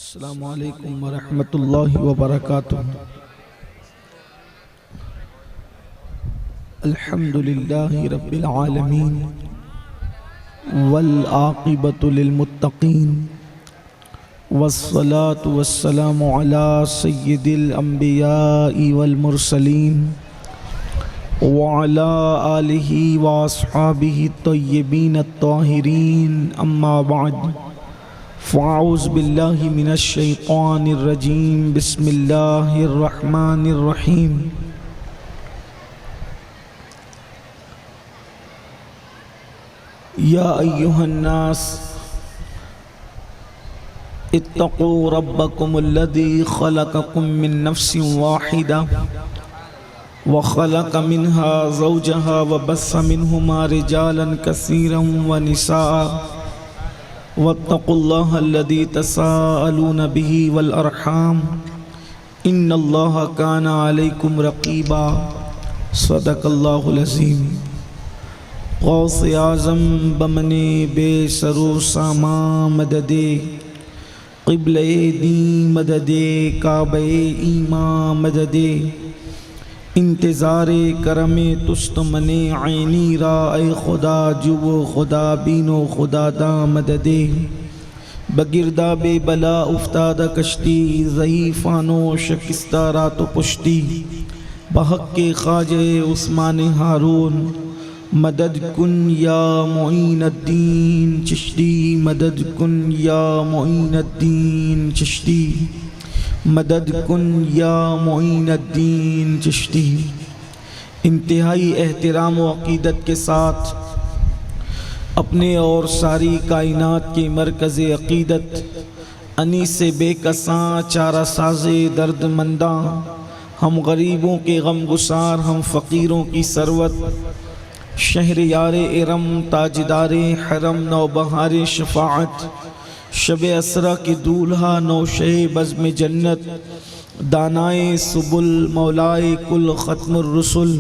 अस्सलामु अलैकुम वरहमतुल्लाहि वबरकातुहू। अल्हम्दुलिल्लाहि रब्बिल आलमीन वल आक़िबतु लिल मुत्तक़ीन वस्सलातु वस्सलामु अला सय्यिदिल अंबियाइ वल मुरसलीन व अला आलिहि व अस्हाबिहि तय्यबीन अत्ताहिरीन अम्मा बाद फ़अऊज़ु बिल्लाहि मिनश शैतानिर रजीम बिस्मिल्लाहिर रहमानिर रहीम। या अय्युहन्नास इत्तक़ू रब्बकुमुल्लज़ी ख़लक़कुम मिन नफ़्सिन वाहिदा व ख़लक़ मिन्हा ज़ौजहा व बस्स मिन्हुमा रिजालन कसीरन व निसाअ वत्तक़ुल्लाह अल्लज़ी तसाअलून बिही वल अरहाम इन्नल्लाह काना अलैकुम रक़ीबा। सदक़ल्लाहुल अज़ीम। ग़ौसे आज़म बमने बेसरो सामा मददे क़िबले दी मददे काबे ईमा मददे इंतज़ारे करमे तुस्त मने ऐनी रा ए खुदा जुवो खुदा बीनो खुदा दा मददे बगिरदा बेबला उफ्तादा कश्ती ज़ईफ़ानो शकिस्ता रातो पुश्ती बहक के ख़ाजे उस्मान हारून मदद कुन या मुईनुद्दीन चिश्ती मदद कुन या मुईनुद्दीन चिश्ती मदद कुन या मुईनुद्दीन चिश्ती। इंतहाई एहतराम व अक़ीदत के साथ अपने और सारी कायनात के मरकज़ अक़ीदत अनीस बेकसां चारा साज़े दर्दमंदा हम गरीबों के गम गुसार हम फ़कीरों की सरवत शहरयारे इरम ताजदारे हरम नौबहारे शफ़ाअत शब असरा की दूल्हा नौशे बज़्म जन्नत दानाए सुबुल मौलाए कुल ख़त्मुर रुसुल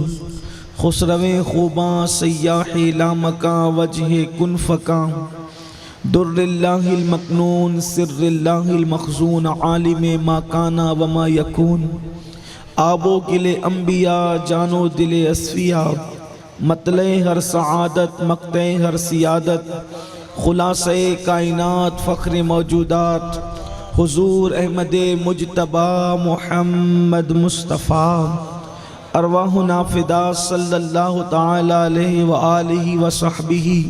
खुसरवे खूबां सय्याहे लामका वजहे कुन फ़का दुर्रिल्लाहिल मकनून सिर्रिल्लाहिल मखज़ून आलिमे मा काना व मा यकून आबो गिले अंबिया जानो दिले अस्फिया मतले हर सआदत मक़ते हर सियादत खुलासे कायनात फ़ख्र मौजूदात हुजूर अहमद मुजतबा मुहम्मद मुस्तफ़ा अरवाह नाफिदा सल्लल्लाहु ताला अलैहि व आलिहि व सहबिही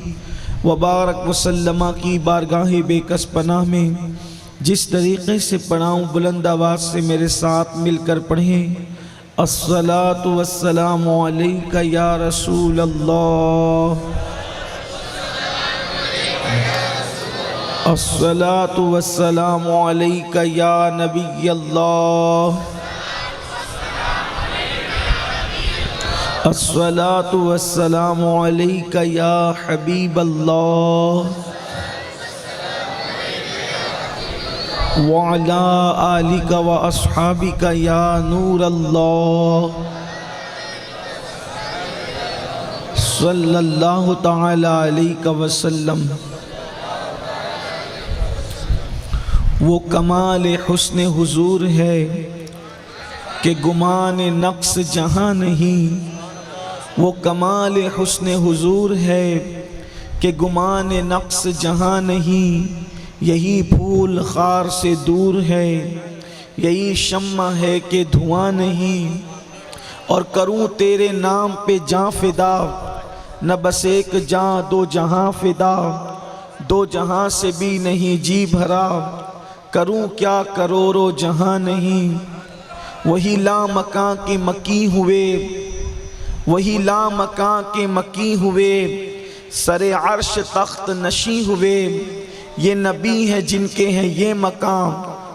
व बारक वसल्लमा की बारगाह बेकस पनाह में जिस तरीक़े से पढ़ाऊँ बुलंद आवाज़ से मेरे साथ मिलकर पढ़ें। अस्सलातु वस्सलामु अलैका या रसूल अल्लाह अस्सलातु वस्सलामु अलैका या नबी अल्लाह अस्सलातु वस्सलामु अलैका या हबीब अल्लाह व अला आलिका व अस्हाबिका या नूर अल्लाह सल्लल्लाहु तआला अलैहि वसल्लम। वो कमाल हुस्न हुजूर है कि गुमान नक्स जहाँ नहीं। वो कमाल हुस्न हुजूर है कि गुमान नक्स जहाँ नहीं। यही फूल खार से दूर है यही शम्मा है कि धुआं नहीं। और करूँ तेरे नाम पे जाँ फिदा न बस एक जाँ दो जहाँ फिदा दो जहाँ से भी नहीं जी भरा करूं क्या करोड़ों जहां नहीं। वही ला मकां के मकी हुए वही ला मकां के मकी हुए सरे अर्श तख्त नशी हुए। ये नबी है जिनके हैं ये मकाम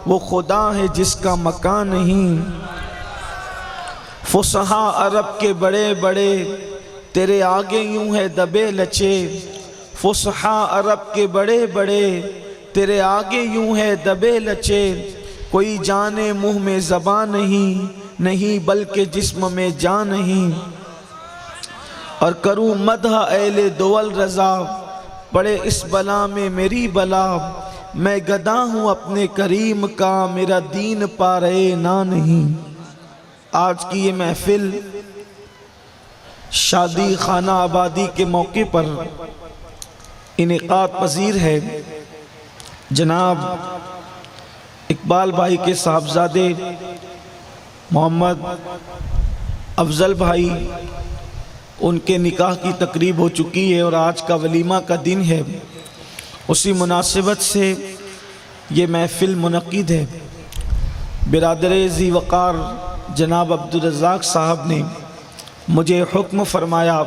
वो खुदा है जिसका मकान नहीं। फुसहा अरब के बड़े बड़े तेरे आगे यूं है दबे लचे। फुसहा अरब के बड़े बड़े तेरे आगे यूं है दबे लचे। कोई जाने मुँह में ज़बान नहीं बल्कि जिस्म में जान नहीं। और करूँ मदह अहले दोवल रज़ा पड़े इस बला में मेरी बला मैं गदा हूँ अपने करीम का, मेरा दीन पा रहे ना नहीं। आज की ये महफिल शादी खाना आबादी के मौके पर इनेकाद पजीर है। जनाब इकबाल भाई के साहबजादे मोहम्मद अफजल भाई, उनके निकाह की तकरीब हो चुकी है और आज का वलीमा का दिन है। उसी मुनासिबत से ये महफिल मुनक़िद है। बिरादर ज़ी वक़ार जनाब अब्दुल रज़्ज़ाक़ साहब ने मुझे हुक्म फरमाया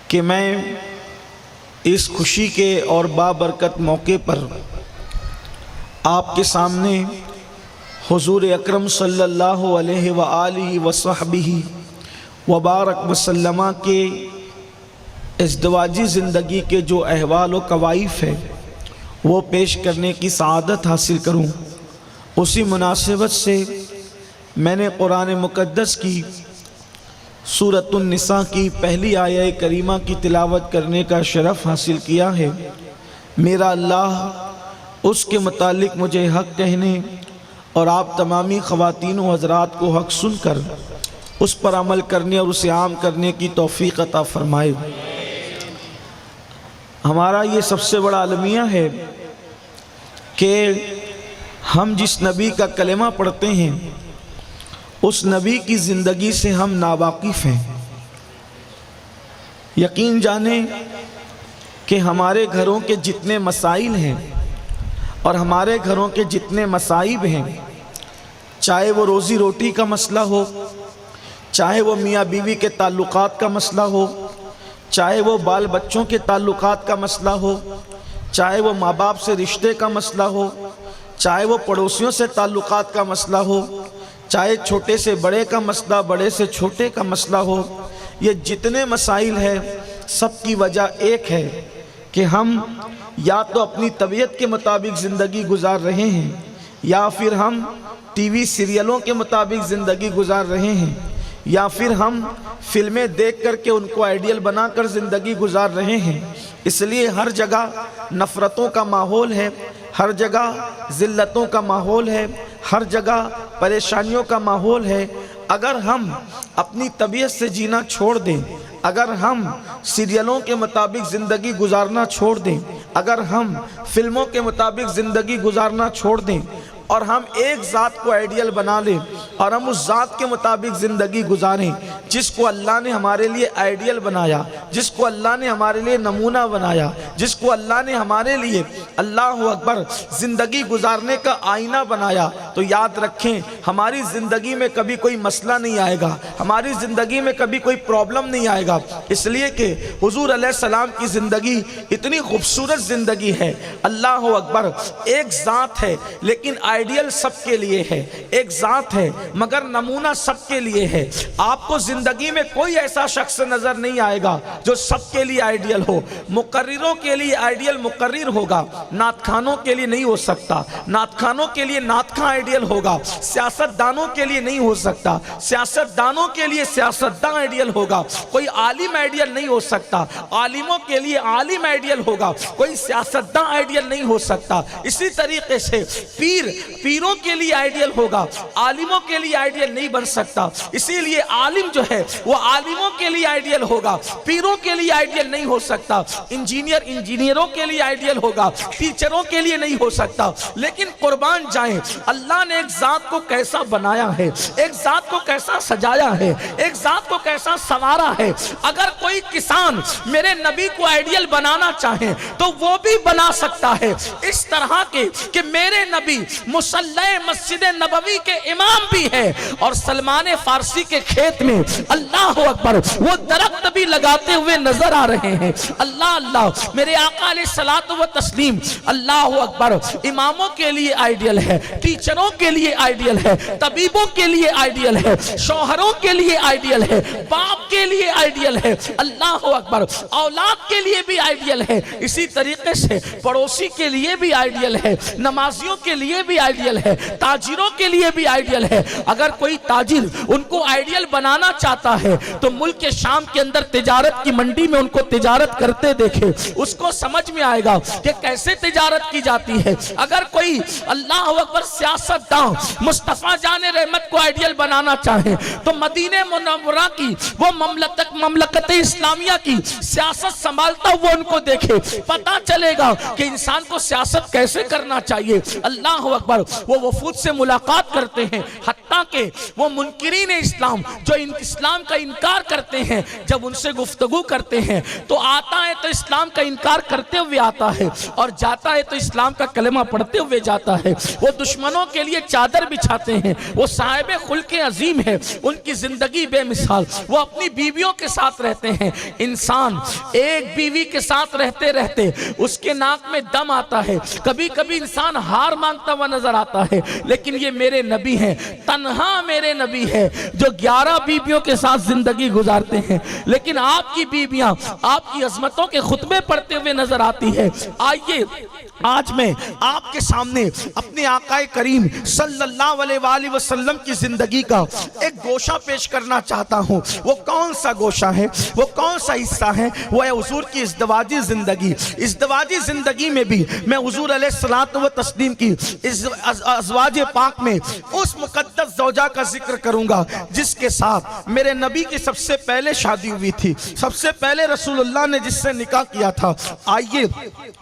कि मैं इस खुशी के और बाबरकत मौके पर आपके सामने हुज़ूर अकरम सल्लल्लाहु अलैहि व आलिहि व सहबिही व बारक वसल्लमा के इज़्दिवाजी ज़िंदगी के जो अहवाल व कवाइफ़ है वो पेश करने की सआदत हासिल करूं। उसी मुनासिबत से मैंने कुरान मुक़द्दस की सूरतुन निसा की पहली आया करीमा की तिलावत करने का शरफ़ हासिल किया है। मेरा अल्लाह उसके मुतालिक मुझे हक़ कहने और आप तमामी ख़वातीन व हज़रात को हक़ सुनकर उस पर अमल करने और उसे आम करने की तौफ़ीक़ अता फ़रमाए। हमारा ये सबसे बड़ा अलमिया है कि हम जिस नबी का कलेमा पढ़ते हैं उस नबी की ज़िंदगी से हम नावाकिफ़ हैं। यकीन जाने कि हमारे घरों के जितने मसाइल हैं और हमारे घरों के जितने मसाइब हैं, चाहे वो रोज़ी रोटी का मसला हो, चाहे वो मियाँ बीवी के ताल्लुकात का मसला हो, चाहे वो बाल बच्चों के ताल्लुकात का मसला हो, चाहे वो माँ बाप से रिश्ते का मसला हो, चाहे वो पड़ोसियों से ताल्लुकात का मसला हो, चाहे छोटे से बड़े का मसला, बड़े से छोटे का मसला हो, ये जितने मसाइल हैं सब की वजह एक है कि हम या तो अपनी तबीयत के मुताबिक ज़िंदगी गुजार रहे हैं या फिर हम टीवी सीरियलों के मुताबिक ज़िंदगी गुजार रहे हैं या फिर हम फिल्में देख करके उनको आइडियल बनाकर ज़िंदगी गुजार रहे हैं। इसलिए हर जगह नफ़रतों का माहौल है, हर जगह ज़िल्लतों का माहौल है, हर जगह परेशानियों का माहौल है। अगर हम अपनी तबीयत से जीना छोड़ दें, अगर हम सीरियलों के मुताबिक ज़िंदगी गुजारना छोड़ दें, अगर हम फिल्मों के मुताबिक ज़िंदगी गुजारना छोड़ दें और हम एक ज़ात को आइडियल बना लें और हम उस ज़ात के मुताबिक ज़िंदगी गुजारें जिसको अल्लाह ने हमारे लिए आइडियल बनाया, जिसको अल्लाह ने हमारे लिए नमूना बनाया, जिसको अल्लाह ने हमारे लिए अल्लाह अकबर ज़िंदगी गुजारने का आईना बनाया, तो याद रखें हमारी ज़िंदगी में कभी कोई मसला नहीं आएगा, हमारी ज़िंदगी में कभी कोई प्रॉब्लम नहीं आएगा। इसलिए कि हुज़ूर अलैहिस्सलाम की ज़िंदगी इतनी खूबसूरत ज़िंदगी है। अल्लाह अकबर एक ज़ात है लेकिन आइडियल सबके लिए है, एक ज़ात है मगर नमूना सबके लिए है। आपको ज़िंदगी में कोई ऐसा शख्स नज़र नहीं आएगा जो सबके लिए आइडियल हो। मुकर्रिरों के लिए आइडियल मुकर्रिर होगा, नात खानों के लिए नहीं हो सकता, नात खानों के लिए नात खां आइडियल होगा, सियासतदानों के लिए नहीं हो सकता, सियासतदानों के लिए सियासतदान आइडियल होगा, कोई आलिम आइडियल नहीं हो सकता, आलिमों के लिए आलिम आइडियल होगा, कोई सियासतदान आइडियल नहीं हो सकता। इसी तरीके से पीरों के लिए आइडियल होगा, आलिमों के लिए आइडियल नहीं बन सकता। इसीलिए आलिम जो है वो आलिमों के लिए आइडियल होगा, पीरों के लिए आइडियल नहीं हो सकता। इंजीनियरों के लिए आइडियल होगा, टीचरों के लिए नहीं हो सकता। लेकिन कुर्बान जाएं, अल्लाह ने एक जात को कैसा बनाया है, एक जात को कैसा सजाया है, एक जात को कैसा संवारा है। अगर कोई किसान मेरे नबी को आइडियल बनाना चाहे तो वो भी बना सकता है, इस तरह के कि मेरे नबी मुसल्ले मस्जिद नबवी के इमाम भी है और सलमान फारसी के खेत में अल्लाह अकबर वो दरख्त भी लगाते हुए नजर आ रहे हैं। अल्लाह अल्लाह, मेरे आका अलैहिस्सलातु व तस्लीम अल्लाह अकबर इमामों के लिए आइडियल है, टीचरों के लिए आइडियल है, तबीबों के लिए आइडियल है, शौहरों के लिए आइडियल है, बाप के लिए आइडियल है, अल्लाह अकबर औलाद के लिए भी आइडियल है। इसी तरीके से पड़ोसी के लिए भी आइडियल है, नमाजियों के लिए भी आइडियल है, ताजिरों के लिए भी आइडियल है। अगर कोई ताजिर उनको आइडियल बनाना चाहता है तो मुल्क के शाम के अंदर तिजारत की मंडी में उनको तिजारत करते देखे, उसको समझ में आएगा कि कैसे तिजारत की जाती है। अगर कोई अल्लाह अकबर सियासतदान मुस्तफा जाने रहमत को आइडियल बनाना चाहे तो मदीने मुनव्वरा की वो ममलकत इस्लामिया की सियासत संभालता हुआ उनको देखे, पता चलेगा कि इंसान को सियासत कैसे करना चाहिए। अल्लाह अकबर, वो वफूद से मुलाकात करते हैं, हत्ता के वो मुनकिरीन इस्लाम जो इस्लाम का इनकार करते हैं, जब उनसे गुफ्तगू करते हैं तो आता है तो इस्लाम का इनकार करते हुए आता है और जाता है तो इस्लाम का कलमा पढ़ते हुए जाता है। वो दुश्मनों के लिए चादर बिछाते हैं, वो साहिब खुल्के अजीम है, उनकी जिंदगी बेमिसाल। वो अपनी बीवियों के साथ रहते हैं। इंसान एक बीवी के साथ रहते रहते उसके नाक में दम आता है, कभी कभी इंसान हार मांगता हुआ नजर आता है। लेकिन ये मेरे नबी हैं, तन्हा मेरे नबी है जो 11 बीवियों के साथ जिंदगी गुजारते हैं, लेकिन आपकी बीवियां आपकी अजमतों के खुतबे पढ़ते हुए नजर आती है। आइए आज मैं आपके सामने अपने आकाए करीम सल्लल्लाहु अलैहि वसल्लम की जिंदगी का एक गोशा पेश करना चाहता हूँ। वो कौन सा गोशा है, वो कौन सा हिस्सा है? वो है हुजूर की इज़्दवाजी जिंदगी। इज़्दवाजी जिंदगी में भी मैं हुजूर अलैहिस्सलातु व तस्लीम की इस अज़वाज पाक में उस मुक़द्दस ज़ौजा का जिक्र करूंगा जिसके साथ मेरे नबी की सबसे पहले शादी हुई थी, सबसे पहले रसूलुल्लाह ने जिससे निकाह किया था। आइए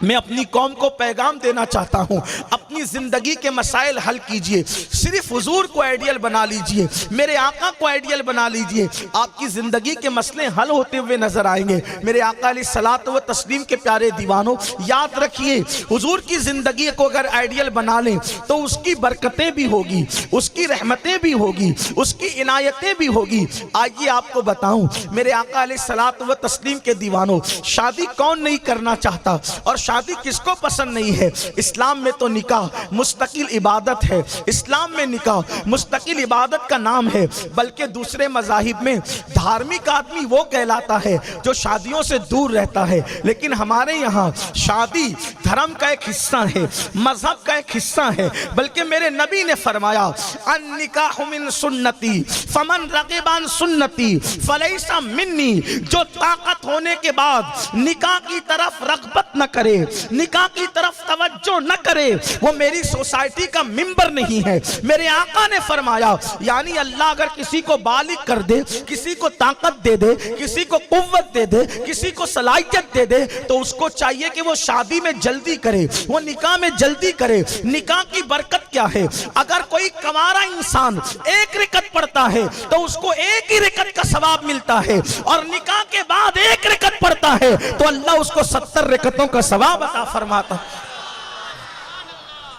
मैं अपनी कौम को पैगाम देना चाहता हूँ, अपनी जिंदगी के मसाइल हल कीजिए, सिर्फ हुजूर को आइडियल बना लीजिए, मेरे आका को आइडियल बना लीजिए, आपकी जिंदगी के मसले हल होते हुए नजर आएंगे। मेरे आका अलैहिस्सलातु व तस्लीम के प्यारे दीवानों, याद रखिए हुजूर की जिंदगी को अगर आइडियल बना लें तो उसकी बरकतें भी होगी, उसकी रहमतें भी होगी, उसकी इनायतें भी होगी। आइए आपको बताऊं मेरे आका अलैहिस्सलातु व तस्लीम के दीवानों, शादी कौन नहीं करना चाहता और शादी किसको पसंद नहीं है? इस्लाम में तो निकाह मुस्तकिल इबादत है, इस्लाम में निकाह मुस्तकिल इबादत का नाम है, बल्कि दूसरे मज़ाहिब में धार्मिक आदमी वो कहलाता है जो शादियों से दूर रहता है। लेकिन हमारे यहाँ शादी धर्म का एक हिस्सा है, मजहब का एक हिस्सा है, बल्कि मेरे नबी ने फरमाया अन्निकाहु मिन सुन्नती फमन रगिबन सुन्नती फलैसा मिन्नी। जो ताकत होने के बाद निकाह की तरफ रग़बत न करे, निकाह की तरफ तवज्जो न करे, वो मेरी सोसाइटी का मिंबर नहीं है। मेरे आका ने फरमाया यानी अल्लाह अगर किसी को बालिग कर दे, किसी को ताकत दे दे, किसी को कुव्वत दे दे, किसी को सलाहियत दे दे, तो उसको चाहिए कि वो शादी में जल्दी करे, वो निकाह में जल्दी करे। निकाह की बरकत क्या है? अगर कोई कवारा इंसान एक रिकत पढ़ता है तो उसको एक ही रिकत का सवाब मिलता है, और निकाह के बाद एक रिकत पढ़ता है तो अल्लाह उसको 70 रिकतों का सवाब अता फरमाता।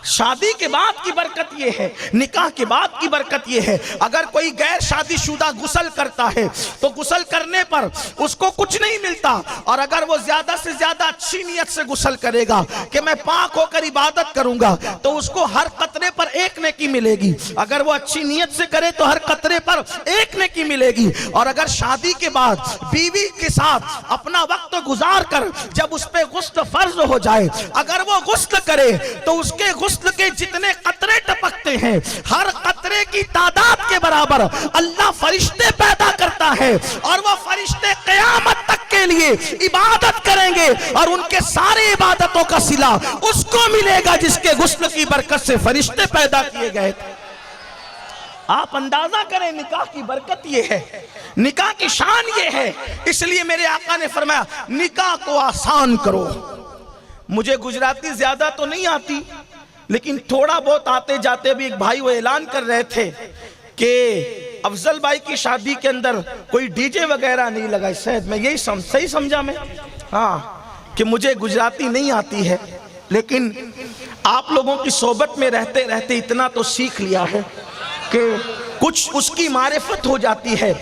शादी के बाद की बरकत यह है, निकाह के बाद की बरकत यह है। अगर कोई गैर शादीशुदा गुस्ल करता है तो गुस्ल करने पर उसको कुछ नहीं मिलता, और अगर वो ज्यादा से ज्यादा अच्छी नीयत से गुस्ल करेगा कि मैं पाक होकर इबादत करूंगा तो उसको हर कतरे पर एक नेकी मिलेगी। अगर वो अच्छी नीयत से करे तो हर कतरे पर एक नेकी मिलेगी। और अगर शादी के बाद बीवी के साथ अपना वक्त गुजार कर जब उस पर गुस्ल फर्ज हो जाए, अगर वो गुस्ल करे तो उसके गुस्ल के जितने कतरे टपकते हैं हर कतरे की तादाद के बराबर अल्लाह फरिश्ते पैदा करता है, और वो फरिश्ते क़यामत तक के लिए इबादत करेंगे, और उनके सारे इबादतों का सिला उसको मिलेगा जिसके गुस्ल की बरकत से फरिश्ते पैदा किए गए थे। आप अंदाजा करें निकाह की बरकत ये है, निकाह की शान ये है। इसलिए मेरे आका ने फरमाया निकाह को आसान करो। मुझे गुजराती ज्यादा तो नहीं आती, लेकिन थोड़ा बहुत आते जाते भी एक भाई वो ऐलान कर रहे थे कि अफजल भाई की शादी के अंदर कोई डीजे वगैरह नहीं लगा। शायद मैं यही सही समझा मैं, हाँ, कि मुझे गुजराती नहीं आती है, लेकिन आप लोगों की सोबत में रहते रहते इतना तो सीख लिया है कि कुछ उसकी मारिफत हो जाती है।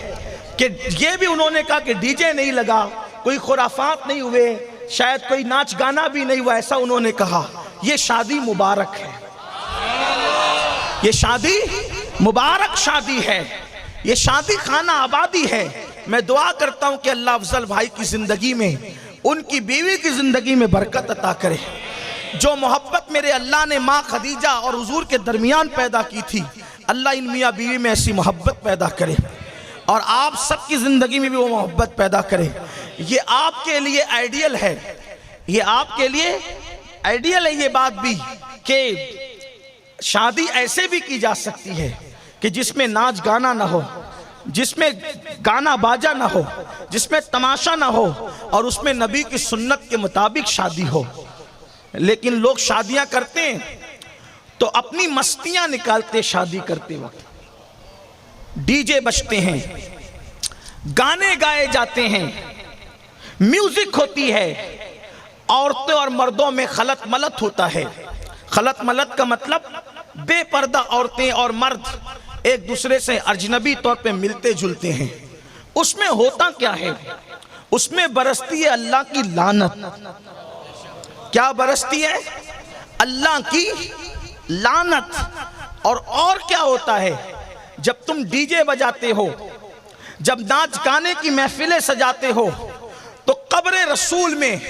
कि ये भी उन्होंने कहा कि डीजे नहीं लगा, कोई खुराफात नहीं हुए, शायद कोई नाच गाना भी नहीं हुआ, ऐसा उन्होंने कहा। ये शादी मुबारक है, ये शादी मुबारक शादी है, ये शादी खाना आबादी है। मैं दुआ करता हूं कि अल्लाह अफजल भाई की जिंदगी में, उनकी बीवी की जिंदगी में बरकत अता करे। जो मोहब्बत मेरे अल्लाह ने माँ खदीजा और हुजूर के दरमियान पैदा की थी, अल्लाह इन मियाँ बीवी में ऐसी मोहब्बत पैदा करे और आप सबकी ज़िंदगी में भी वो मोहब्बत पैदा करे। ये आपके लिए आइडियल है, ये आपके लिए आइडियल है ये बात भी कि शादी ऐसे भी की जा सकती है कि जिसमें नाच गाना ना हो, जिसमें गाना बाजा ना हो, जिसमें तमाशा ना हो और उसमें नबी की सुन्नत के मुताबिक शादी हो। लेकिन लोग शादियां करते हैं तो अपनी मस्तियां निकालते, शादी करते वक्त डीजे बजते हैं, गाने गाए जाते हैं, म्यूजिक होती है, औरतों और मर्दों में खलत मलत होता है। खलत मलत का मतलब बेपर्दा औरतें और मर्द एक दूसरे से अजनबी तौर पे मिलते जुलते हैं। उसमें होता क्या है, उसमें बरसती है अल्लाह की लानत। क्या बरसती है? अल्लाह की लानत। और क्या होता है, जब तुम डीजे बजाते हो, जब नाच गाने की महफिलें सजाते हो, तो कब्र रसूल में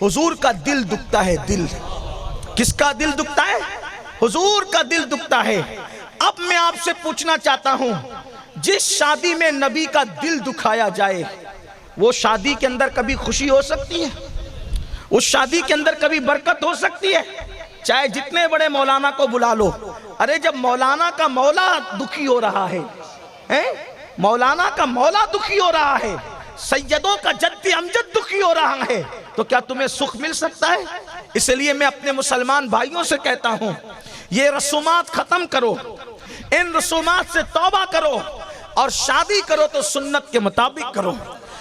हुजूर का दिल दुखता है। दिल किसका दिल दुखता है? हुजूर का दिल दुखता है। अब मैं आपसे पूछना चाहता हूं, जिस शादी में नबी का दिल दुखाया जाए, वो शादी के अंदर कभी खुशी हो सकती है? उस शादी के अंदर कभी बरकत हो सकती है? चाहे जितने बड़े मौलाना को बुला लो, अरे जब मौलाना का मौला दुखी हो रहा है, मौलाना का मौला दुखी हो रहा है, सैयदों का जद्दी अमजद दुखी हो रहा है, तो क्या तुम्हें सुख मिल सकता है? इसलिए मैं अपने मुसलमान भाइयों से कहता हूं, ये रसूमात खत्म करो, इन रसूमात से तौबा करो और शादी करो तो सुन्नत के मुताबिक करो,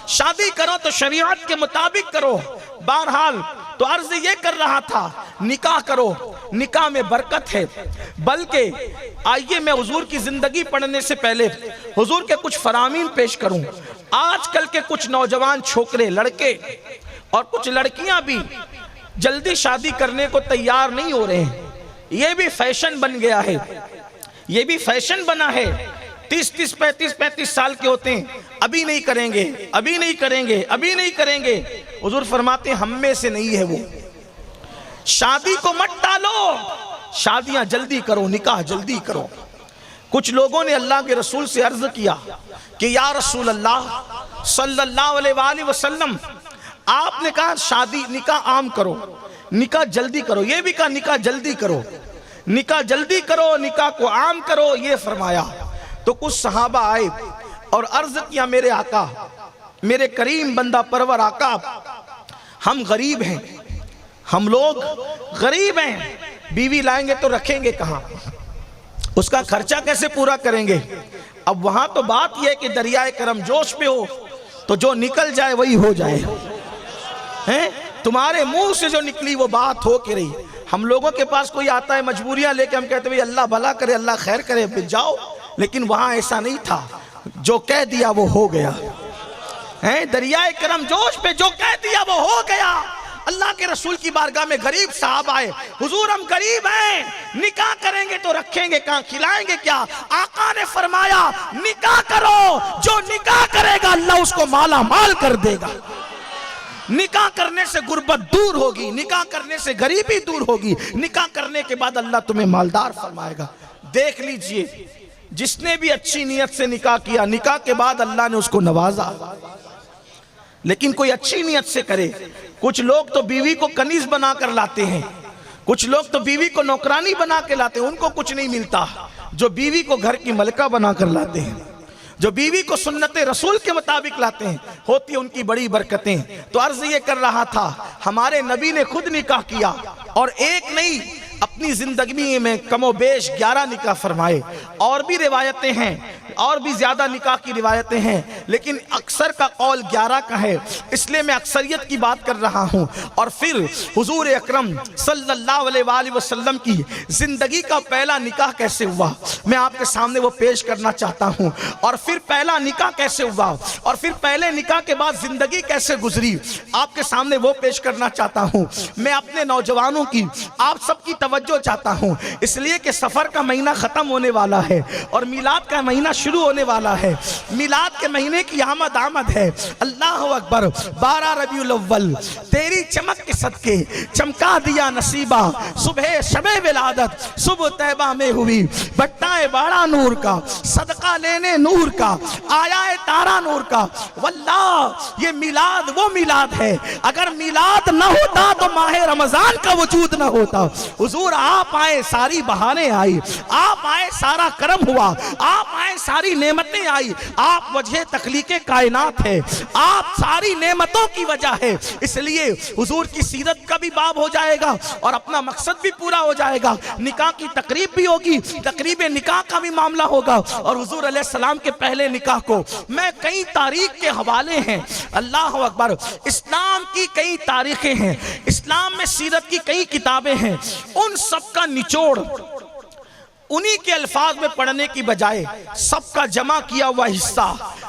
शादी करो तो शरीयत के मुताबिक करो। बहरहाल तो अर्ज ये कर रहा था, निकाह करो, निकाह में बरकत है। बल्कि आइए मैं हुजूर की जिंदगी पढ़ने से पहले हुजूर के कुछ फरामीन पेश करूं। आजकल के कुछ नौजवान छोकरे, लड़के और कुछ लड़कियां भी जल्दी शादी करने को तैयार नहीं हो रहे हैं। ये भी फैशन बन गया है, ये भी फैशन बना है। 30-30, 35-35 साल के होते हैं, अभी नहीं करेंगे, अभी नहीं करेंगे, अभी नहीं करेंगे। हुजूर फरमाते हैं हम में से नहीं है वो। शादी को मत टालो, शादियां जल्दी करो, निकाह जल्दी करो। कुछ लोगों ने अल्लाह के रसूल से अर्ज किया कि या रसूल अल्लाह सल्लल्लाहु अलैहि वसल्लम, आपने कहा शादी निकाह आम करो, निकाह जल्दी करो। ये भी कहा निकाह जल्दी करो, निकाह जल्दी करो, निकाह को आम करो, ये फरमाया। तो कुछ सहाबा आए और अर्ज किया, मेरे आका, मेरे करीम बंदा परवर आका, हम गरीब हैं, हम लोग गरीब हैं, बीवी लाएंगे तो रखेंगे कहाँ, उसका खर्चा कैसे पूरा करेंगे? अब वहां तो बात यह है कि दरियाए करम जोश पे हो तो जो निकल जाए वही हो जाए, हैं? तुम्हारे मुंह से जो निकली वो बात हो के रही। हम लोगों के पास कोई आता है मजबूरियां लेके, हम कहते भाई अल्लाह भला करे, अल्लाह खैर करे, फिर जाओ। लेकिन वहां ऐसा नहीं था, जो कह दिया वो हो गया, हैं? दरियाए करम जोश पे जो कह दिया वो हो गया। अल्लाह के रसूल की बारगाह में गरीब साहब आए, हुजूर हम गरीब हैं, निकाह करेंगे तो रखेंगे कहाँ, खिलाएंगे क्या? आका ने फरमाया निकाह करो, जो निकाह करेगा अल्लाह उसको माला माल कर देगा। निकाह करने से गुर्बत दूर होगी, निकाह करने से गरीबी दूर होगी, निकाह करने के बाद अल्लाह तुम्हें मालदार फरमाएगा। देख लीजिए, जिसने भी अच्छी नीयत से निकाह किया, निकाह के बाद अल्लाह ने उसको नवाजा। लेकिन कोई अच्छी नीयत से करे। कुछ लोग तो बीवी को कनीज बना कर लाते हैं, कुछ लोग तो बीवी को नौकरानी बना के लाते हैं, उनको कुछ नहीं मिलता। जो बीवी को घर की मलका बना कर लाते हैं, जो बीवी को सुन्नत रसूल के मुताबिक लाते हैं, होती है उनकी बड़ी बरकतें। तो अर्ज ये कर रहा था, हमारे नबी ने खुद निकाह किया और एक नहीं, अपनी जिंदगी में कमोबेश 11 निकाह फरमाए। और भी रिवायतें हैं, और भी ज्यादा निकाह की रिवायतें हैं, लेकिन अक्सर का कौल 11 का है, इसलिए मैं अक्सरियत की बात कर रहा हूं। और फिर हुजूर अकरम सल्लल्लाहु अलैहि वसल्लम की जिंदगी का पहला निकाह कैसे हुआ, मैं आपके सामने वो पेश करना चाहता हूं। और फिर पहला निकाह कैसे हुआ, और फिर पहले निकाह के बाद जिंदगी कैसे गुजरी, आपके सामने वो पेश करना चाहता हूं। मैं अपने नौजवानों की, आप सबकी तवज्जो चाहता हूं, इसलिए कि सफर का महीना खत्म होने वाला है और मिलाद का महीना शुरू होने वाला है। मिलाद के महीने की आमद आमद है। अल्लाह अकबर। 12 रबीउल अव्वल तेरी चमक के सदके चमका दिया नसीबा, सुबह शबे विलादत सुबह तैबा में हुई, बट्टाए बाड़ा नूर का सदका लेने नूर का, आया है तारा नूर का। वल्लाह ये मिलाद वो मिलाद है, अगर मिलाद न होता तो माह रमजान का वजूद न होता। हुजूर आप आए सारी बहाने आई, आप आए सारा करम हुआ, आप आए सारी नेमतें आई। आप वजह तख्लीके कायनात है, आप सारी नेमतों की वजह है। इसलिए हुजूर की सीरत का भी बाब हो जाएगा और अपना मकसद भी पूरा हो जाएगा। निकाह की तकरीब भी होगी, तकरीब निकाह का भी मामला होगा। और हुजूर अलैहिस्सलाम के पहले निकाह को मैं कई तारीख के हवाले हैं, अल्लाह अकबर, इस्लाम की कई तारीखें हैं, इस्लाम में सीरत की कई किताबें हैं, उन सब का निचोड़ उन्हीं के अल्फाज में पढ़ने की बजाय सबका जमा किया हुआ हिस्सा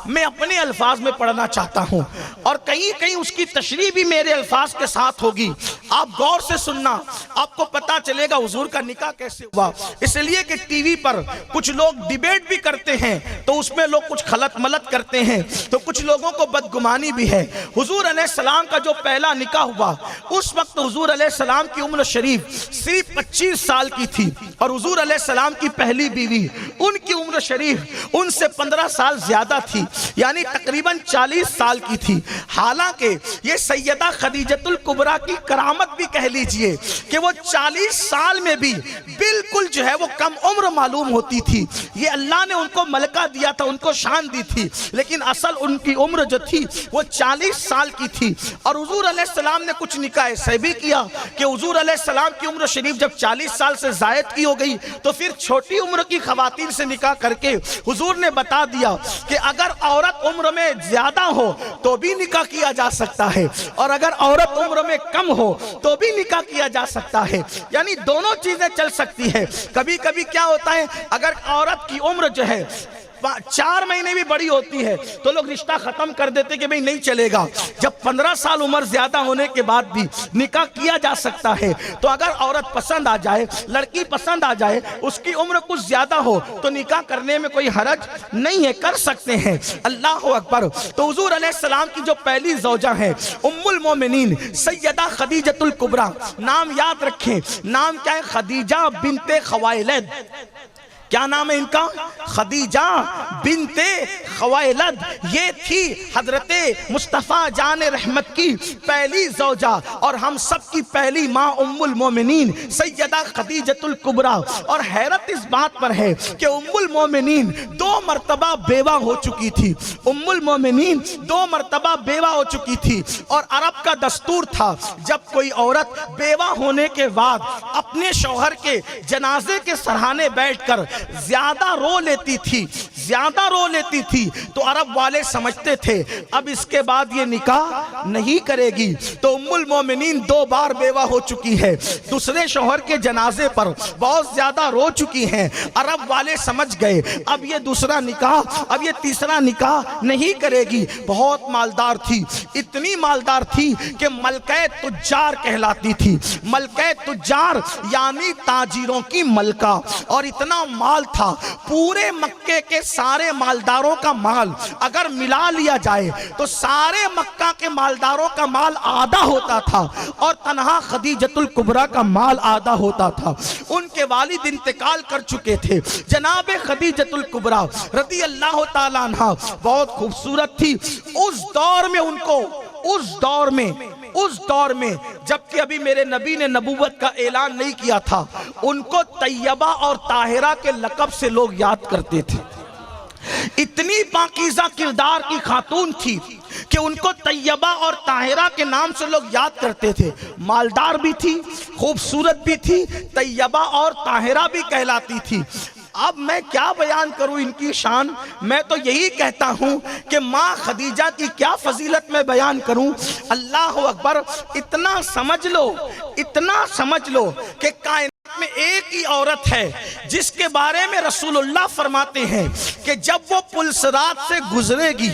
मैं अपने अल्फाज में पढ़ना चाहता हूं और कहीं कहीं उसकी तशरीह भी मेरे अल्फाज के साथ होगी। आप गौर से सुनना, आपको पता चलेगा हुजूर का निकाह कैसे हुआ। इसलिए कि टीवी पर कुछ लोग डिबेट भी करते हैं तो उसमें लोग कुछ खलत मलत करते हैं, तो कुछ लोगों को बदगुमानी भी है। हुजूर अलैहिस्सलाम का जो पहला निकाह हुआ उस वक्त हुजूर अलैहिस्सलाम की उम्र शरीफ सिर्फ 25 साल की थी और हुजूर अलैहिस्सलाम की पहली बीवी उनकी उम्र शरीफ उनसे 15 साल ज्यादा थी, यानी तकरीबन 40 साल की थी। हालांकि ये सैयदा खदीजतुल कुबरा की करामत भी कह लीजिए कि वो 40 साल में भी बिल्कुल जो है वो कम उम्र मालूम होती थी। ये अल्लाह ने उनको मलका दिया था, उनको शान दी थी, लेकिन असल उनकी उम्र जो थी वो 40 साल की थी। और हुजूर अलैहिस्सलाम ने कुछ निकाह ऐसे भी किया कि हुजूर अलैहिस्सलाम की उम्र शरीफ जब 40 साल से जायद की हो गई तो फिर छोटी उम्र की खवातीन से निकाह करके हुजूर ने बता दिया कि अगर औरत उम्र में ज्यादा हो तो भी निकाह किया जा सकता है और अगर औरत उम्र में कम हो तो भी निकाह किया जा सकता है, यानी दोनों चीजें चल सकती है। कभी कभी क्या होता है, अगर औरत की उम्र जो है 4 महीने भी बड़ी होती है तो लोग रिश्ता खत्म कर देते कि भाई नहीं चलेगा। जब 15 साल उम्र ज्यादा होने के बाद भी निकाह किया जा सकता है, तो अगर औरत पसंद आ जाए, लड़की पसंद आ जाए, उसकी उम्र कुछ ज्यादा हो तो निकाह करने में कोई हरज नहीं है, कर सकते हैं। अल्लाह अकबर। तो हुजूर अलैहिस्सलाम की जो पहली ज़ौजा है उम्मुल मोमिनीन सैयदा खदीजतुल कुबरा, नाम याद रखें, नाम क्या है? खदीजा बिनते खवाइलद। क्या नाम है इनका? खदीजा बिनते खवाइलद। ये थी हजरते मुस्तफ़ा जान रहमत की पहली ज़ौजा और हम सब की पहली माँ उम्मुल मोमिनीन सैयदा खदीजतुल कुबरा। और हैरत इस बात पर है कि उम्मुल मोमिनीन 2 मरतबा बेवा हो चुकी थी। उम्मुल मोमिनीन 2 मरतबा बेवा हो चुकी थी और अरब का दस्तूर था जब कोई औरत बेवा होने के बाद अपने शौहर के जनाजे के सरहाने बैठकर ज्यादा रो लेती थी तो अरब वाले समझते थे अब इसके बाद ये निकाह नहीं करेगी। तो उम्मुल मोमिनीन 2 बार बेवा हो चुकी है, दूसरे शौहर के जनाजे पर बहुत ज्यादा रो चुकी हैं। अरब वाले समझ गए अब ये दूसरा निकाह, अब ये तीसरा निकाह नहीं करेगी। बहुत मालदार थी, इतनी मालदार थी कि मलके तुज्जार कहलाती थी। मलके तुज्जार यानी ताजिरों की मलका। और इतना माल था, पूरे मक्के के सारे मालदारों का माल अगर मिला लिया जाए तो सारे मक्का के मालदारों का माल आधा होता था और तन्हा खदीजतुल कुबरा का माल आधा होता था। उनके वालिद इंतकाल कर चुके थे। जनाबे खदीजतुल कुबरा रज़ी अल्लाह ताला अन्हा बहुत खूबसूरत थी। उस दौर में जबकि अभी मेरे नबी ने नबूवत का ऐलान नहीं किया था, उनको तैयबा और ताहिरा के लक़ब से लोग याद करते थे। इतनी पाकीज़ा किरदार की खातून थी कि उनको तैयबा और ताहिरा के नाम से लोग याद करते थे। मालदार भी थी, खूबसूरत भी थी, तैयबा और ताहिरा भी कहलाती थी। अब मैं क्या बयान करूं इनकी शान, मैं तो यही कहता हूं कि माँ खदीजा की क्या फजीलत में बयान करूं। अल्लाह अकबर। इतना समझ लो कि कायनात में एक ही औरत है जिसके बारे में रसूलुल्लाह फरमाते हैं कि जब वो पुलसरात से गुजरेगी,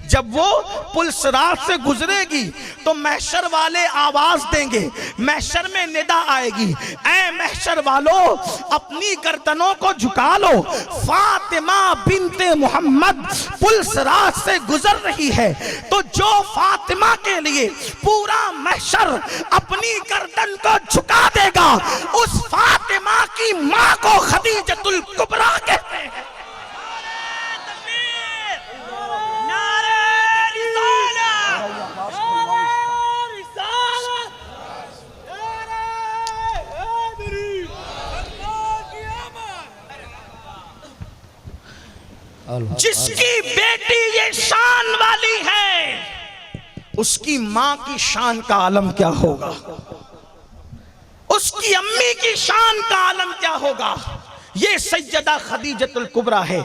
जब वो पुल सिरात से गुजरेगी तो महशर वाले आवाज देंगे, महशर में निदा आएगी, ऐ महशर वालों अपनी गर्दनों को झुका लो, फातिमा बिनते मोहम्मद पुल सिरात से गुजर रही है। तो जो फातिमा के लिए पूरा महशर अपनी गर्दन को झुका देगा, उस फातिमा की मां को खदीजतुल कुबरा कहते हैं। जिसकी बेटी ये शान वाली है, उसकी मां की शान का आलम क्या होगा, उसकी अम्मी की शान का आलम क्या होगा। ये सैयदा खदीजतुल कुबरा है।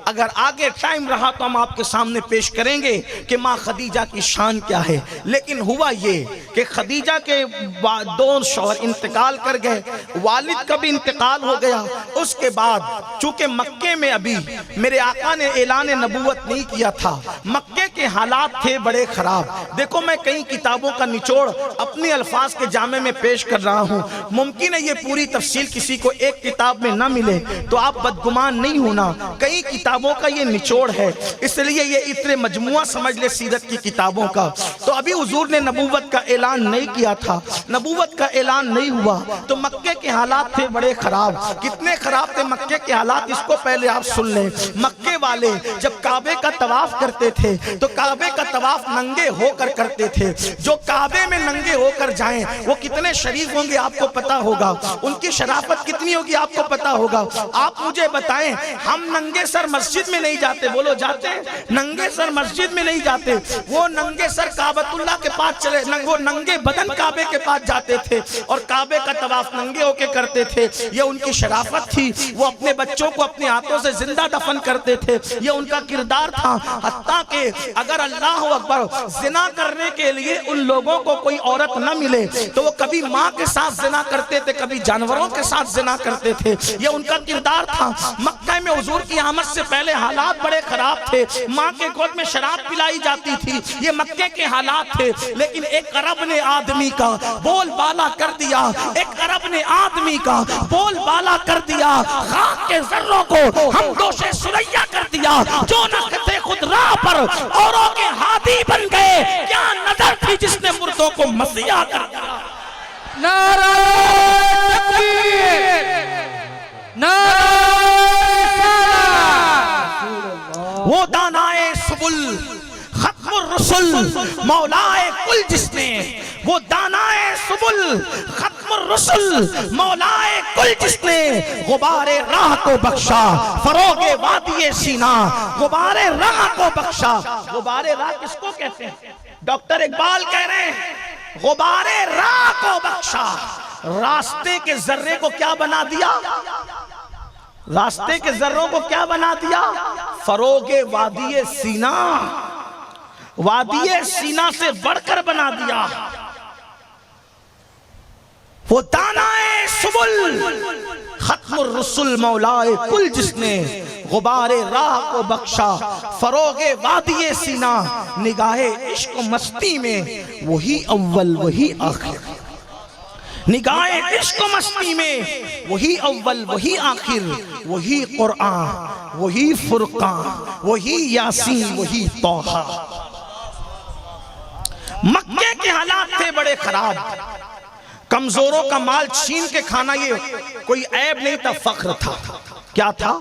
अगर आगे टाइम रहा तो हम आपके सामने पेश करेंगे कि माँ खदीजा की शान क्या है। लेकिन हुआ ये कि खदीजा के दो शौहर इंतकाल कर गए, वालिद का भी इंतकाल हो गया। उसके बाद चूंकि मक्के में अभी मेरे आका ने ऐलान नबूवत नहीं किया था, मक्के के हालात थे बड़े खराब। देखो मैं कई किताबों का निचोड़ अपने अल्फाज के जामे में पेश कर रहा हूँ। मुमकिन है ये पूरी तफसील किसी को एक किताब में ना मिले, तो आप बदगुमान नहीं होना, कई किताबों का ये निचोड़ है, इसलिए ये इतने मजमुआ समझ ले सीरत की किताबों का। तो अभी हुजूर ने नबूवत का ऐलान नहीं किया था, नबूवत का ऐलान नहीं हुआ, तो मक्के के हालात थे बड़े खराब। कितने खराब थे मक्के के हालात, इसको पहले आप सुन लें। मक्के वाले जब काबे का तवाफ करते थे तो काबे का तवाफ नंगे होकर करते थे। जो काबे में नंगे होकर जाएं वो कितने शरीफ होंगे आपको पता होगा, उनकी शराफत कितनी होगी आपको पता होगा। आप मुझे बताएं, हम नंगे सर मस्जिद में नहीं जाते, बोलो जाते हैं? नंगे सर मस्जिद में नहीं जाते, वो नंगे सर काबतुल्लाह के पास चले, वो नंगे बदन काबे के पास जाते थे और काबे का तवाफ नंगे होके करते थे। ये उनकी शराफत थी, वो अपने बच्चों को अपने हाथों से जिंदा दफन करते थे, ये उनका किरदार था। हत्ता के अगर अल्लाह अकबर जिना करने के लिए उन लोगों को कोई औरत न मिले तो वो कभी माँ के साथ जिना करते थे, कभी जानवरों के साथ जिना करते थे, ये उनका किरदार था। मक्का में हुजूर की आमद से पहले हालात बड़े खराब थे, माँ के गोद में शराब पिलाई जाती थी, ये मक्के के हालात थे। लेकिन एक अरब ने आदमी का बोल बाला कर दिया, एक अरब ने आदमी का बोल बाला कर दिया, खाक के जर्रों को हम दोषे सुरैया कर दिया, जो न थे खुद राह पर औरों के हादी बन गए, क्या नजर थी जिसने मुर्दों को मसीहा कर दिया। नारा वो दानाए सुबुल खत्मुर रसूल मौलाए कुल जिसने, वो दानाए सुबुल खत्मुर रसूल मौलाए कुल जिसने, गुबारे राह को बख्शा फरोगे वादिये सीना, गुबारे राह को बख्शा। गुबारे राह किसको कहते हैं? डॉक्टर इकबाल कह रहे हैं गुबारे राह को बख्शा। रास्ते के जर्रे को क्या बना दिया? रास्ते के जर्रों को क्या बना दिया? फरोगे वादिये सीना, वादिये सीना से बढ़कर बना दिया। वो दानाए सुबुल खत्मुर रसूल मौलाए कुल जिसने, गुबारे राह को बख्शा फरोगे वादिये सीना, निगाहे इश्क मस्ती में वही अव्वल वही आखिर, निगाहे इश्क मस्ती में वही अव्वल वही आखिर, वही कुरान वही फुरकान वही यासीन वही तौहा। मक्के के हालात थे बड़े खराब, कमजोरों का माल छीन के खाना ये कोई ऐब नहीं था, फख्र था। क्या था?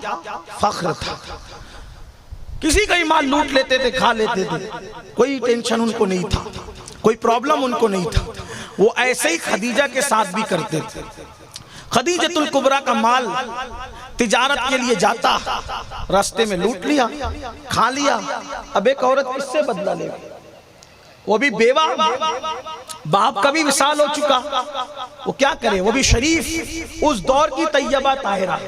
फख्र था। किसी का ही माल लूट लेते थे, खा लेते थे, कोई टेंशन उनको नहीं था, कोई प्रॉब्लम उनको नहीं था। वो ऐसे ही खदीजा के साथ भी करते थे। खदीजतुल कुबरा का माल तिजारत के लिए जाता, रास्ते में लूट लिया, खा लिया। अब एक औरत इससे बदला ले, वो भी बेवा, बाप का भी विसाल हो चुका, वो क्या करे? वो भी शरीफ, उस दौर की तैयबा ताहिरा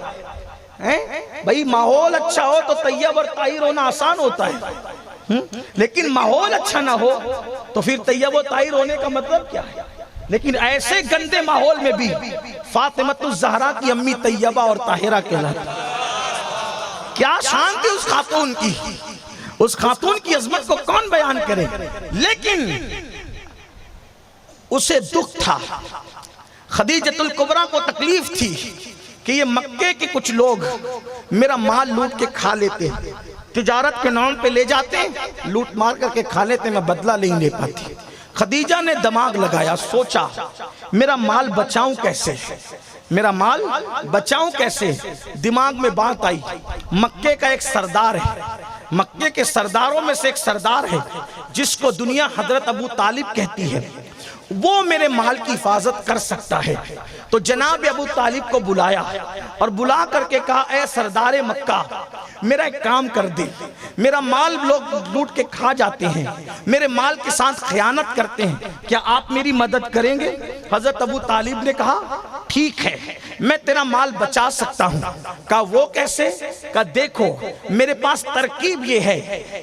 है। भाई माहौल अच्छा हो तो तैयब और ताहिर होना आसान होता है, लेकिन माहौल अच्छा ना हो तो फिर तैयब और ताहिर होने का मतलब क्या है? लेकिन ऐसे गंदे माहौल में भी फातिमतुज़ ज़हरा की अम्मी तैयबा और ताहिरा कहलाती। क्या शान थी उस खातून की। उस खातून की अजमत को कौन बयान करे, लेकिन उसे दुख था। खदीजतुल कुबरा को तकलीफ थी कि ये मक्के के कुछ लोग मेरा माल लूट के खा लेते, तिजारत के नाम पे ले जाते, लूट मार करके खा लेते, मैं बदला नहीं ले पाती। खदीजा ने दिमाग लगाया, सोचा मेरा माल बचाऊं कैसे, मेरा माल बचाऊं कैसे। दिमाग में बात आई, मक्के का एक सरदार है, मक्के के सरदारों में से एक सरदार है जिसको दुनिया हजरत अबू तालिब कहती है, वो मेरे माल की हिफाजत कर सकता है। तो जनाब अबू तालिब को बुलाया और बुला करके कहा, ए सरदारे मक्का, मेरा एक काम कर दे, मेरा माल लोग लूट के खा जाते हैं, मेरे माल के साथ खयानत करते हैं, क्या आप मेरी मदद करेंगे? हजरत अबू तालिब ने कहा ठीक है, मैं तेरा माल बचा सकता हूँ। कहा वो कैसे? कहा देखो मेरे पास तरकीब ये है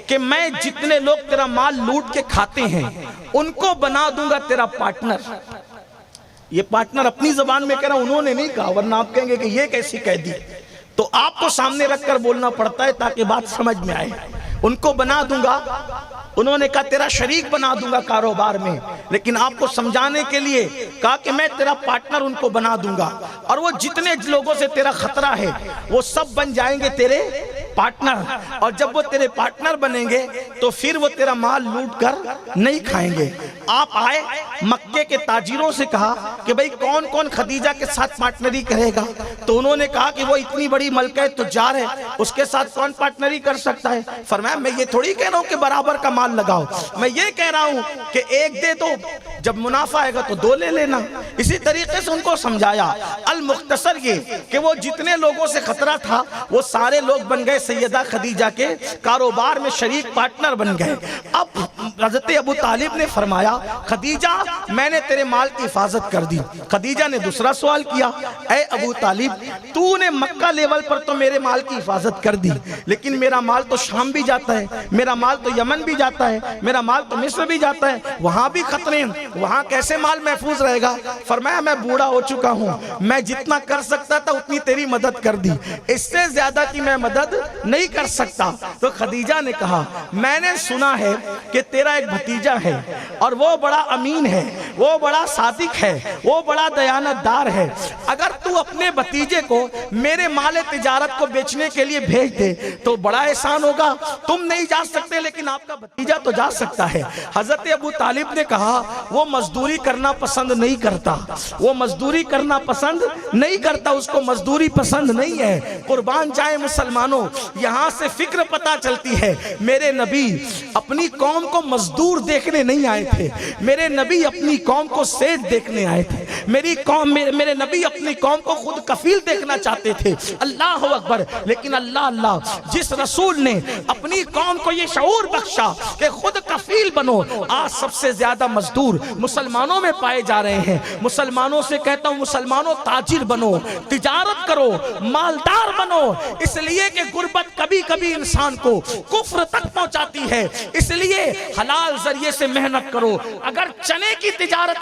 कि मैं जितने लोग तेरा माल लूट के खाते हैं उनको बना दूंगा तेरा पार्टनर। ये पार्टनर अपनी जबान में कह रहा, उन्होंने नहीं कहा, वरना आप कहेंगे कि ये कैसी कह दी। तो आपको सामने रखकर बोलना पड़ता है ताकि बात समझ में आए। उनको बना दूंगा, उन्होंने कहा तेरा शरीक बना दूंगा कारोबार में, लेकिन आपको समझाने के लिए कहा कि मैं तेरा पार्टनर उनको बना दूंगा, और वो जितने लोगों से तेरा खतरा है वो सब बन जाएंगे तेरे पार्टनर, और जब वो तेरे पार्टनर बनेंगे तो फिर वो तेरा माल लूट कर नहीं खाएंगे। आप आए, मक्के के ताजिरों से कहा कि भाई कौन कौन खदीजा के साथ पार्टनरी करेगा, तो उन्होंने कहा कि वो इतनी बड़ी मलका तुजार है, उसके साथ कौन पार्टनरी कर सकता है। फरमाया मैं ये थोड़ी कह रहा हूँ कि बराबर का माल लगाओ, मैं ये कह रहा हूँ कि एक दे दो, जब मुनाफा आएगा तो दो ले लेना। इसी तरीके से उनको समझाया। अल मुख्तसर ये कि वो जितने लोगों से खतरा था वो सारे लोग बन गए सैयदा खदीजा के कारोबार में शरीक, पार्टनर बन गए। अब हज़रत अबू तालिब ने फरमाया खदीजा मैंने तेरे माल की हिफाजत कर दी। खदीजा ने दूसरा सवाल किया, ऐ अबू तालिब तूने मक्का लेवल पर तो मेरे माल की हिफाजत कर दी, लेकिन मेरा माल तो शाम भी जाता है, मेरा माल तो यमन भी जाता है, मेरा माल तो मिस्र भी जाता है, वहां भी खतरे हैं, वहां कैसे माल महफूज रहेगा। फरमाया मैं बूढ़ा हो चुका हूं, मैं जितना कर सकता था उतनी तेरी मदद कर दी, इससे ज्यादा की मैं मदद नहीं कर सकता। तो खदीजा ने कहा मैंने सुना है कि तेरा एक भतीजा है और वो बड़ा अमीन है, वो बड़ा सादिक है, वो बड़ा दयानतदार है, अगर तू अपने भतीजे को मेरे माल तिजारत को बेचने के लिए भेज दे तो बड़ा एहसान होगा। तुम नहीं जा सकते लेकिन आपका भतीजा तो जा सकता है। हजरत अबू तालिब ने कहा वो मजदूरी करना पसंद नहीं करता, वो मजदूरी करना पसंद नहीं करता, उसको मजदूरी पसंद नहीं है। कुर्बान जाए मुसलमानों, यहाँ से फिक्र पता चलती है मेरे नबी अपनी कौम को मजदूर देखने नहीं आए थे, मेरे नबी अपनी कौम को सेठ देखने आए थे, मेरे नबी अपनी कौम को खुद कफील देखना चाहते थे। अल्लाह अकबर। लेकिन अल्लाह अल्लाह जिस रसूल ने अपनी कौम को ये शऊर बख्शा कि खुद कफील बनो, आज सबसे ज्यादा मजदूर मुसलमानों में पाए जा रहे हैं। मुसलमानों से कहता हूं मुसलमानों ताजिर बनो, तिजारत करो, मालदार बनो, इसलिए कि गुर्बत कभी कभी इंसान को कुफ्र तक पहुंचाती है, इसलिए हलाल जरिए से मेहनत करो। अगर चने की तिजारत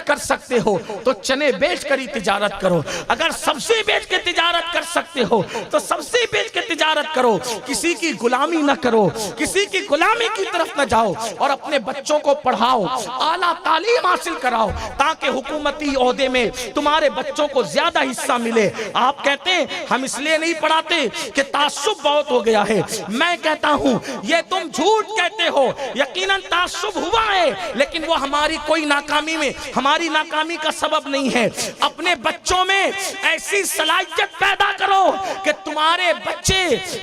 कर सकते हो तो चने बेच कर ही तिजारत करो, अगर सब्जी बेच के तिजारत कर सकते हो तो सब्जी बेच के तिजारत करो। किसी की गुलामी न करो, किसी की गुलामी की तरफ न जाओ, और अपने बच्चों को पढ़ाओ, आला तालीम हासिल कराओ ताकि हुकूमती ओहदे में तुम्हारे बच्चों को ज्यादा हिस्सा मिले। आप कहते हैं हम इसलिए नहीं पढ़ाते कि तासुब बहुत हो गया है, मैं कहता हूं ये तुम झूठ कहते हो, यकीनन तासुब हुआ है लेकिन वो हमारी कोई नाकामी में, हमारी नाकामी का सबब नहीं है। अपने बच्चों में ऐसी सलाहियत पैदा करो कि तुम्हारे बच्चे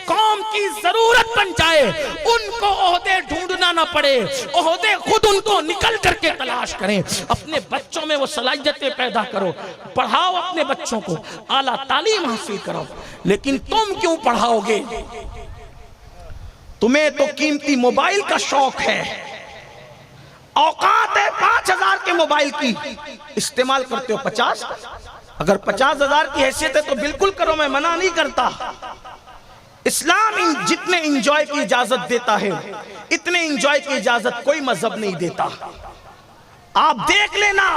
कौम की जरूरत बन जाए, उनको ओहदे ढूंढना ना पड़े, ओहदे खुद उनको निकल करके तलाश करें। अपने बच्चों में वो सलाहियतें पैदा करो, पढ़ाओ अपने बच्चों को, आला तालीम हासिल करो। लेकिन तुम क्यों पढ़ाओगे? तुम्हें तो कीमती मोबाइल का शौक है, औकात है 5000 के मोबाइल की, इस्तेमाल करते हो 50। अगर 50,000 की हैसियत है तो बिल्कुल करो, मैं मना नहीं करता। इस्लाम जितने इंजॉय की इजाजत देता है इतने इंजॉय की इजाजत कोई मजहब नहीं देता। आप देख लेना,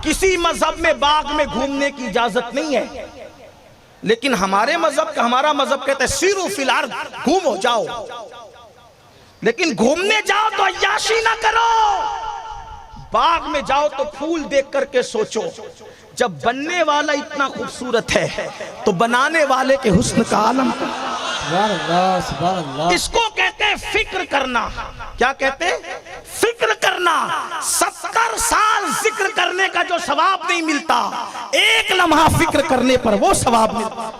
किसी मजहब में बाग में घूमने की इजाजत नहीं है, लेकिन हमारा मजहब कहता है सीरू फिल अर्द, घूमो जाओ। लेकिन घूमने जाओ तो अय्याशी ना करो। बाग में जाओ तो फूल देख करके सोचो, जब बनने वाला इतना खूबसूरत है तो बनाने वाले के हुस्न का आलम। इसको कहते हैं फिक्र करना। क्या कहते हैं? फिक्र करना। 70 साल जिक्र करने का जो सवाब नहीं मिलता, एक लम्हा फिक्र करने पर वो सवाब मिलता।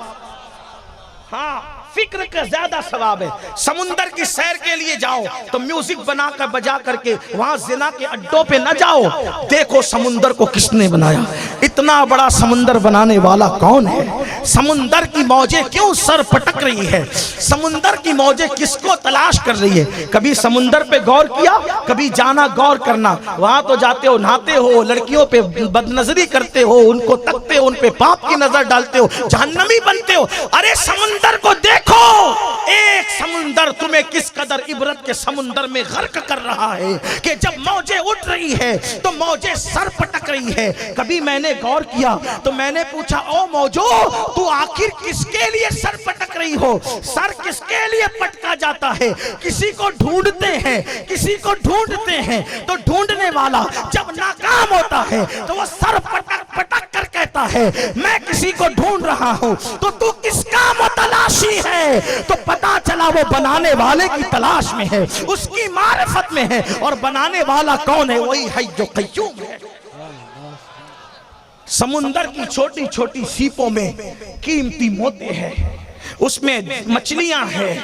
हाँ, फिक्र का ज्यादा सवाब है। समुंदर की सैर के लिए जाओ तो म्यूजिक बनाकर बजा करके वहां जिना के अड्डों पे न जाओ, देखो समुंदर को किसने बनाया, इतना बड़ा समुंदर बनाने वाला कौन है, समुंदर की मौजें क्यों सर पटक रही है, समुंदर की मौजें किसको तलाश कर रही है। कभी समुंदर पे गौर किया? कभी जाना गौर करना। वहां तो जाते हो, नहाते हो, लड़कियों पे बदनजरी करते हो, उनको तकते हो, उन पे पाप की नजर डालते हो, जहन्नमी बनते हो। अरे समुंदर को देखो, एक समुंदर तुम्हें किस कदर इबरत के समुंदर में गर्क कर रहा है कि जब मौजें उठ रही है तो मौजें सर पटक रही है। कभी मैंने गौर किया तो मैंने पूछा, ओ मौजो, तू आखिर किसके लिए सर पटक रही हो? सर किसके लिए पटका जाता है? किसी को ढूंढते हैं, किसी को ढूंढते हैं तो ढूंढने वाला जब नाकाम होता है तो वो सर पटक पटक कर कहता है, मैं किसी को ढूंढ रहा हूं। तो तू किसका मुतलाशी है? तो पता चला वो बनाने वाले की तलाश में है, उसकी मारिफत में है। और बनाने वाला कौन है? वही है जो कय्यूम है। समुंदर की छोटी छोटी सीपों में कीमती मोती है, उसमें मछलियां हैं,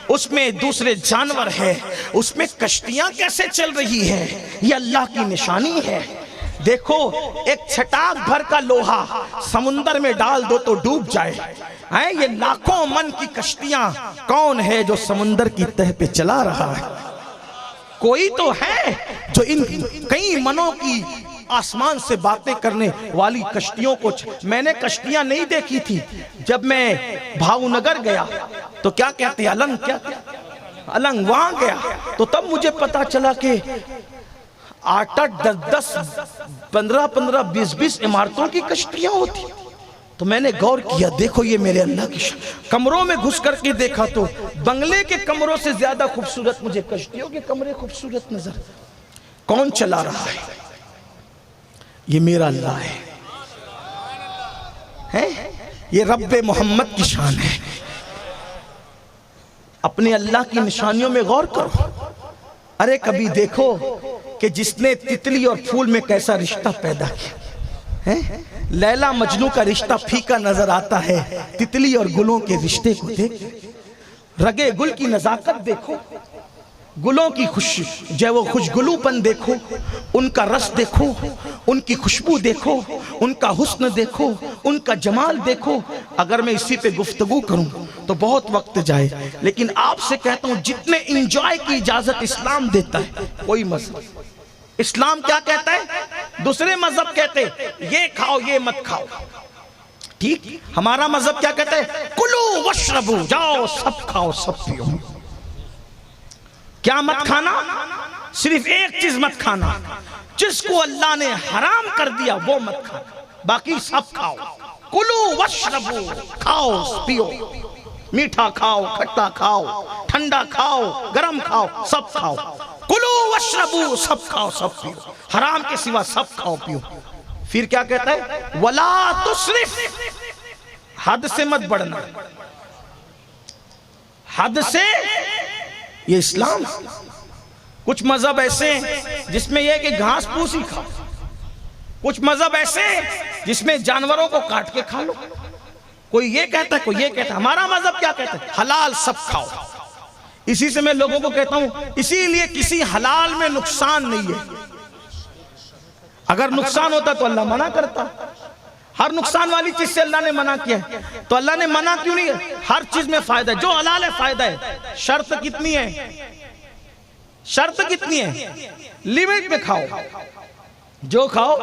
उसमें दूसरे जानवर है, उसमें कश्तियां कैसे चल रही है, ये अल्लाह की निशानी है। देखो, एक छटाक भर का लोहा समुंदर में डाल दो तो डूब जाए। है ये लाखों मन की कश्तियां, कौन है जो समुंदर की तह पे चला रहा है? कोई तो है जो इन कई मनों की आसमान से बातें करने वाली कश्तियों को। मैंने कश्तियां नहीं देखी थी। जब मैं भावनगर गया तो क्या कहते, अलंग, क्या अलंग, वहां गया तो तब मुझे पता चला कि 8-8, 10-10, 15-15, 20-20 इमारतों की कश्तियां होती। तो मैंने गौर किया, देखो ये मेरे अल्लाह की कमरों में घुस करके देखा तो बंगले के कमरों से ज्यादा खूबसूरत मुझे कश्तियों के कमरे खूबसूरत नजर। कौन चला रहा है? ये मेरा अल्लाह है? ये रब्बे मोहम्मद की शान है। अपने अल्लाह की निशानियों में गौर करो। अरे कभी देखो कि जिसने तितली और फूल में कैसा रिश्ता पैदा किया है। लैला मजनू का रिश्ता फीका नजर आता है, तितली और गुलों के रिश्ते को देख। रगे गुल की नजाकत देखो, गुलों की जो वो खुशगुलूपन देखो, उनका रस देखो, उनकी खुशबू देखो, उनका हुस्न देखो, उनका जमाल देखो। अगर मैं इसी पे गुफ्तगू करूं तो बहुत वक्त जाए, लेकिन आपसे कहता हूं जितने इंजॉय की इजाजत इस्लाम देता है कोई मजहब। इस्लाम क्या कहता है? दूसरे मजहब कहते ये खाओ ये मत खाओ, ठीक। हमारा मजहब क्या कहता है? कुलू वशरबू, जाओ सब खाओ सब पियो। क्या मत खाना? सिर्फ एक चीज मत खाना, जिसको अल्लाह ने हराम कर दिया वो मत खाना, बाकी सब खाओ। कुलू वशरबू, खाओ पियो, मीठा खाओ, खट्टा खाओ, ठंडा खाओ, गरम खाओ, सब खाओ। कुलू वशरबू, सब खाओ सब पियो, हराम के सिवा सब खाओ पियो। फिर क्या कहता है? वला तुस्रिफ, हद से मत बढ़ना, हद से। ये इस्लाम। कुछ मजहब ऐसे हैं जिसमें यह कि घास फूस ही खाओ, कुछ मजहब ऐसे हैं जिसमें जानवरों को काट के खा लो। कोई ये कहता है, कोई ये कहता है। हमारा मजहब क्या कहता है? हलाल सब खाओ। इसी से मैं लोगों को कहता हूं, इसीलिए किसी हलाल में नुकसान नहीं है। अगर नुकसान होता तो अल्लाह मना करता। हर नुकसान वाली चीज से अल्लाह ने मना किया है, तो अल्लाह ने मना क्यों नहीं है? हर चीज में फायदा है, जो हलाल है फायदा है। शर्त कितनी है? शर्त कितनी है? लिमिट में खाओ, जो खाओ।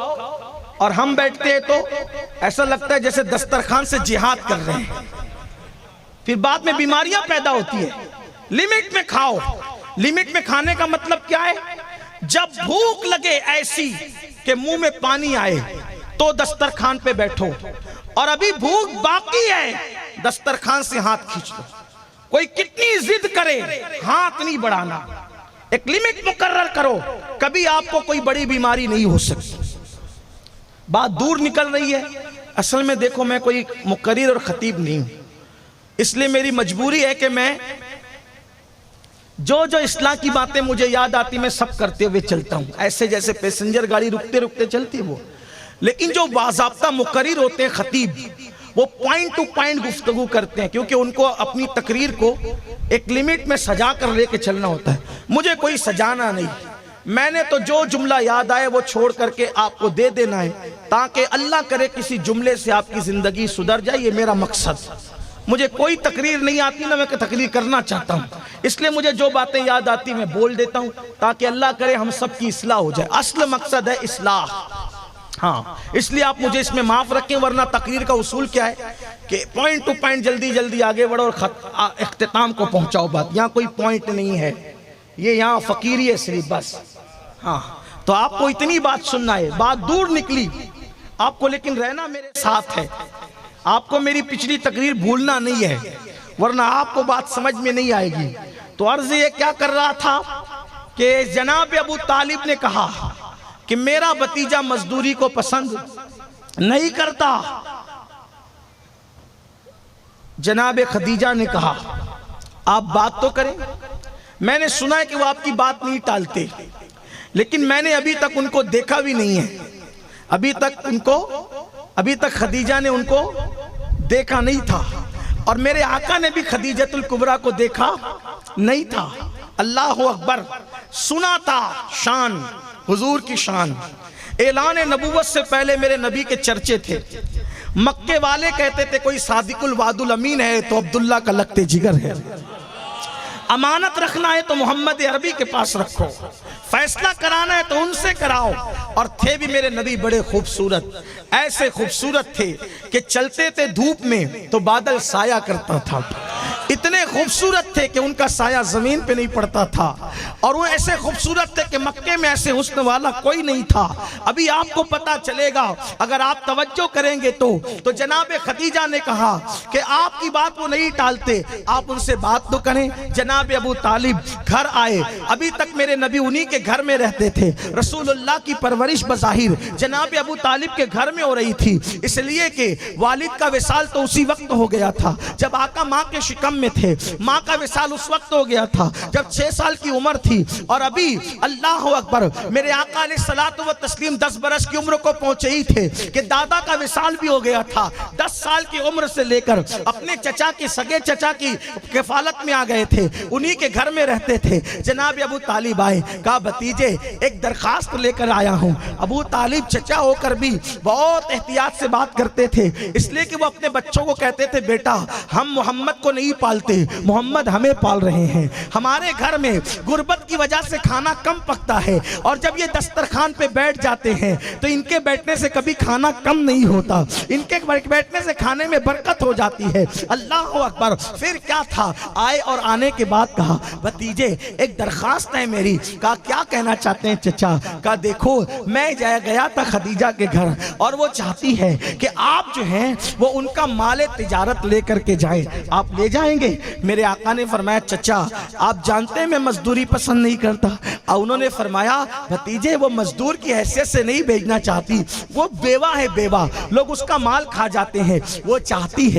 और हम बैठते हैं तो ऐसा लगता है जैसे दस्तरखान से जिहाद कर रहे हैं, फिर बाद में बीमारियां पैदा होती है। लिमिट में खाओ। लिमिट में खाने का मतलब क्या है? जब भूख लगे ऐसी कि मुंह में पानी आए तो दस्तरखान पे बैठो, और अभी भूख बाकी है दस्तरखान से हाथ खींच लो। कोई कितनी जिद करे हाथ नहीं बढ़ाना। एक लिमिट मुकर्रर करो, कभी आपको कोई बड़ी बीमारी नहीं हो सकती। बात दूर निकल रही है। असल में देखो, मैं कोई मुकर्रिर और खतीब नहीं हूं, इसलिए मेरी मजबूरी है कि मैं जो जो इस्लाह की बातें मुझे याद आती मैं सब करते हुए चलता हूं, ऐसे जैसे पैसेंजर गाड़ी रुकते रुकते चलती है वो। लेकिन जो बाज़ाब्ता मुकर्रिर होते हैं खतीब, वो पॉइंट टू पॉइंट गुफ्तगू करते हैं, क्योंकि उनको अपनी तकरीर को एक लिमिट में सजा कर लेके चलना होता है। मुझे कोई सजाना नहीं, मैंने तो जो जुमला याद आए वो छोड़ करके आपको दे देना है, ताकि अल्लाह करे किसी जुमले से आपकी जिंदगी सुधर जाए। ये मेरा मकसद। मुझे कोई तकरीर नहीं आती, ना मैं तकरीर करना चाहता हूँ, इसलिए मुझे जो बातें याद आती मैं बोल देता हूँ, ताकि अल्लाह करे हम सब की इस्लाह हो जाए। असल मकसद है इस्लाह। हाँ, इसलिए आप मुझे इसमें माफ रखें, वरना तकरीर का उसूल क्या है कि पॉइंट टू पॉइंट जल्दी जल्दी आगे बढ़ो और इख्तिताम को पहुंचाओ बात। यहाँ कोई पॉइंट नहीं है, ये यहाँ फकीरी है सिर्फ, बस। हाँ, तो आपको इतनी बात सुनना है, बात दूर निकली आपको, लेकिन रहना मेरे साथ है। आपको मेरी पिछली तकरीर भूलना नहीं है, वरना आपको बात समझ में नहीं आएगी। तो अर्ज ये क्या कर रहा था कि जनाब अबू तालिब ने कहा कि मेरा भतीजा मजदूरी को पसंद नहीं करता। जनाब खदीजा ने कहा आप बात तो करें, मैंने सुना है कि वो आपकी बात नहीं टालते, लेकिन मैंने अभी तक उनको देखा भी नहीं है। अभी तक खदीजा ने उनको देखा नहीं था, और मेरे आका ने भी खदीजतुल कुबरा को देखा नहीं था। अल्लाह अकबर। सुना था शान, हुजूर की शान। ऐलान नबूवत से पहले मेरे नबी के चर्चे थे। मक्के वाले कहते थे कोई सादिकुल वादुल अमीन है तो अब्दुल्ला का लगते जिगर है, अमानत रखना है तो मोहम्मद अरबी के पास रखो, फैसला कराना है तो उनसे कराओ। और थे भी मेरे नबी बड़े खूबसूरत, ऐसे खूबसूरत थे कि चलते थे धूप में तो बादल साया करता था। इतने खूबसूरत थे कि उनका साया जमीन पे नहीं पड़ता था, और वो ऐसे खूबसूरत थे कि मक्के में ऐसे हुस्न वाला कोई नहीं था। अभी आपको पता चलेगा अगर आप तवज्जो करेंगे तो जनाब खदीजा ने कहा कि आपकी बात वो नहीं टालते, आप उनसे बात तो करें। जनाब अबू तालिब घर आए, अभी तक मेरे नबी उन्हीं के घर में रहते थे। रसूलुल्लाह की परवरिश बज़ाहिर जनाब अबू तालिब के घर में हो रही थी, इसलिए कि वालिद का विसाल तो उसी वक्त हो गया था जब आका माँ के शिकम में थे। माँ का विसाल उस वक्त हो गया था जब 6 साल की उम्र थी, और अभी अल्लाह अकबर मेरे आका अलैहिस्सलातु व तस्लीम 10 बरस की उम्र को पहुंचे ही थे कि दादा का विसाल भी हो गया था। 10 साल की उम्र से लेकर अपने चचा की, सगे चचा की किफालत में आ गए थे, उन्हीं के घर में रहते थे। जनाब अबू तालिब आए, कहा भतीजे एक दरखास्त लेकर आया हूँ। अबू तालिब चचा होकर भी बहुत एहतियात से बात करते थे, इसलिए कि वो अपने बच्चों को कहते थे बेटा हम मोहम्मद को नहीं पालते, मोहम्मद हमें पाल रहे हैं। हमारे घर में गुर्बत की वजह से खाना कम पकता है, और जब ये दस्तरखान पे बैठ जाते हैं तो इनके बैठने से कभी खाना कम नहीं होता, इनके बैठने से खाने में बरकत हो जाती है। अल्लाह अकबर। फिर क्या था, आए और आने के बाद कहा भतीजे एक दरखास्त है मेरी। कहा क्या कहना चाहते हैं चचा? कहा देखो मैं गया था खदीजा के घर, और वो चाहती है कि आप जो हैं वो उनका माल तिजारत लेकर के जाएं, आप ले जाएंगे? मेरे आका ने फरमाया चचा आप जानते हैं मैं मजदूरी पसंद नहीं करता। और उन्होंने फरमाया भतीजे वो मजदूर की हैसियत से नहीं भेजना चाहती, वो बेवा है, बेवा लोग उसका माल खा जाते हैं। वो चाहती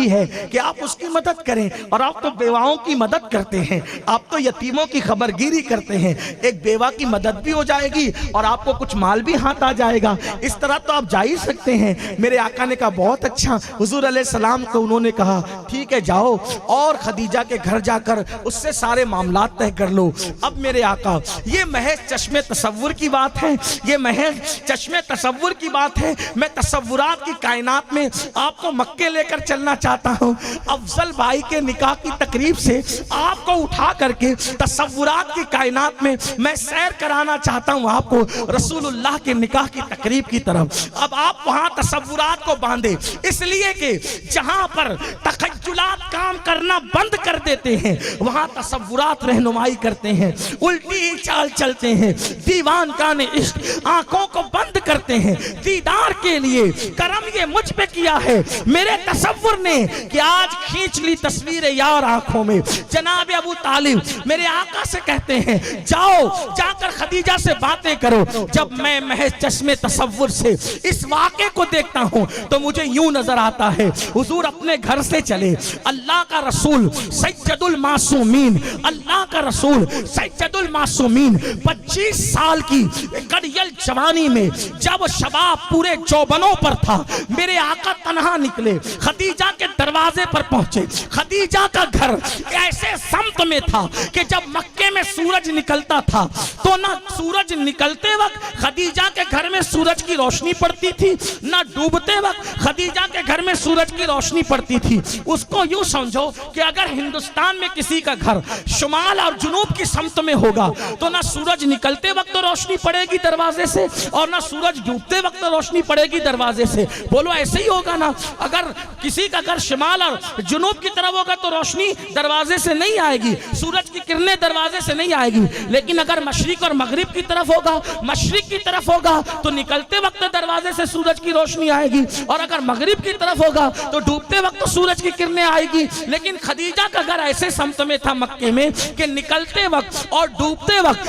है कि आप उसकी मदद करें, और आप तो बेवाओं की मदद करते हैं, आप तो यतीमों की खबरगिरी करते हैं। एक बेवा की मदद भी हो जाएगी और आपको कुछ माल भी हाथ आ जाएगा, इस तरह तो आप जा ही सकते हैं। मेरे आका ने कहा बहुत अच्छा। हुजूर अलैहि सलाम को उन्होंने कहा ठीक है जाओ और खदीजा के घर जाकर उससे सारे मामलात तय कर लो। अब मेरे आका, ये महज चश्मे तसव्वुर की बात है, ये महज चश्मे तसव्वुर की बात है। मैं तसव्वुरात की कायनात में आपको मक्के लेकर चलना चाहता हूँ। अफजल भाई के निकाह की तकरीब से आपको उठा करके तसव्वुरात की कायनात में मैं सैर कराना चाहता हूँ आपको रसूलुल्लाह के निकाह की तकरीब की तरफ। अब आप वहाँ तसव्वुरात को बांधे, इसलिए कि जहाँ पर तखय्युलात काम करना बंद कर देते हैं, वहां तसव्वुरात रहनुमाई करते हैं, उल्टी ही चाल चलते हैं, दीवान काने इश्क आंखों को बंद करते हैं दीदार के लिए। करम ये मुझ पे किया है मेरे तसव्वुर ने कि आज खींच ली तस्वीर यार आंखों में। जनाब अबू तालिब मेरे आका से कहते हैं जाओ जाकर खदीजा से बातें करो। जब मैं महज चश्मे तसव्वुर से इस वाक़े को देखता हूं तो मुझे यूं नजर आता है हुजूर अपने घर से चले, अल्लाह का रसूल सैयदुल मासूमीन, अल्लाह का रसूल सैयदुल मासूमीन 25 साल की गड़ियल जवानी में जब शबाब पूरे चौबनों पर था, मेरे आका तन्हा निकले, खदीजा के दरवाजे पर पहुंचे। खदीजा का घर ऐसे सम्त में था कि जब मक्के में सूरज निकलता था तो ना सूरज निकलते वक्त खदीजा के घर में सूरज की रोशनी पड़ती थी, ना डूबते वक्त खदीजा के घर में सूरज की रोशनी पड़ती थी। उसको यूं समझो कि अगर हिंदुस्तान में किसी का घर शुमाल और जुनूब की सम्त में होगा तो ना सूरज निकलते वक्त तो रोशनी पड़ेगी दरवाजे से और ना सूरज डूबते वक्त तो रोशनी पड़ेगी दरवाजे से। बोलो ऐसे ही होगा ना? अगर किसी का घर शुमाल और जुनूब की तरफ होगा तो रोशनी दरवाजे से नहीं आएगी, सूरज की किरणें दरवाजे से नहीं आएगी। लेकिन अगर मशरिक और मगरिब की तरफ होगा, मशरिक की तरफ होगा तो निकलते वक्त दरवाजे से सूरज की रोशनी आएगी, और अगर मगरिब की तरफ होगा तो डूबते वक्त तो सूरज की किरणें आएगी। लेकिन खदीजा का घर ऐसे सम्त में था मक्के में कि निकलते वक्त और डूबते वक्त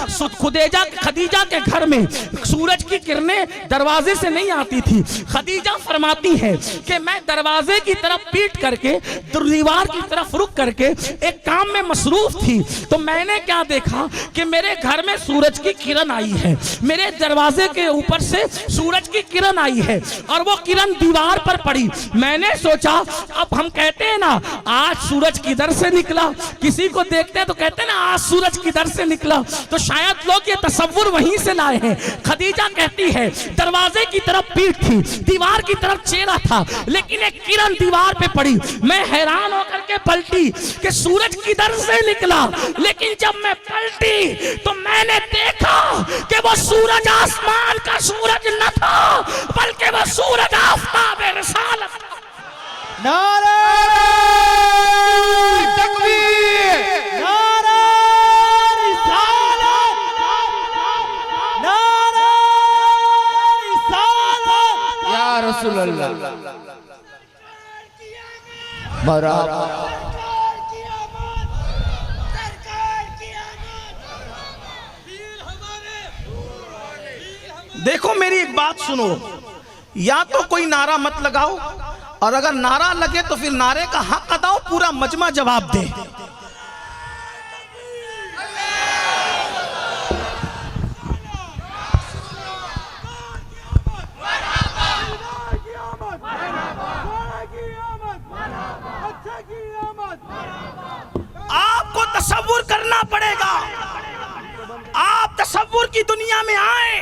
खदीजा के घर में सूरज की किरणें दरवाजे से नहीं आती थी। खदीजा फरमाती है कि मैं दरवाजे की तरफ पीट करके दीवार की तरफ रुक करके एक काम में मसरूफ थी, तो मैंने क्या देखा कि मेरे घर में सूरज की किरण आई है, मेरे दरवाजे के ऊपर से सूरज की किरण आई है और वो किरण दीवार पर पड़ी। मैंने सोचा अब हम कहते हैं ना आज सूरज किधर से निकला, किसी को देखते हैं तो कहते हैं ना आज सूरज किधर से निकला, तो शायद लोग ये तसव्वुर वहीं से लाए हैं। खदीजा कहती है दरवाजे की तरफ पीठ थी, दीवार की तरफ चेहरा था, लेकिन एक किरण दीवार पे पड़ी। मैं हैरान होकर के पलटी कि सूरज किधर से निकला, लेकिन जब मैं पलटी तो मैंने देखा कि वो सूरज आसमान का सूरज न था बल्कि वो सूरज आफताब रिसालत था। नारे तकबीर, नारे रिसालत, नारे रिसालत या रसूल अल्लाह। देखो मेरी एक बात सुनो, या तो कोई नारा मत लगाओ, और अगर नारा लगे तो फिर नारे का हक अदाओ, पूरा मजमा जवाब दे। आपको तसव्वुर करना पड़ेगा, आप तसव्वुर की दुनिया में आए।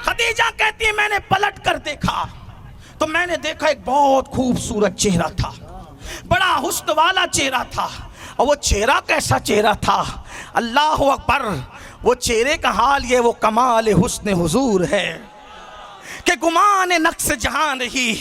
खदीजा कहती है मैंने पलट कर देखा तो मैंने देखा एक बहुत खूबसूरत चेहरा था, बड़ा हुस्न वाला चेहरा था। और वो चेहरा कैसा चेहरा था, अल्लाह अकबर, वो चेहरे का हाल ये वो कमाल हुस्न हुजूर है कि गुमान नक्स जहां नहीं,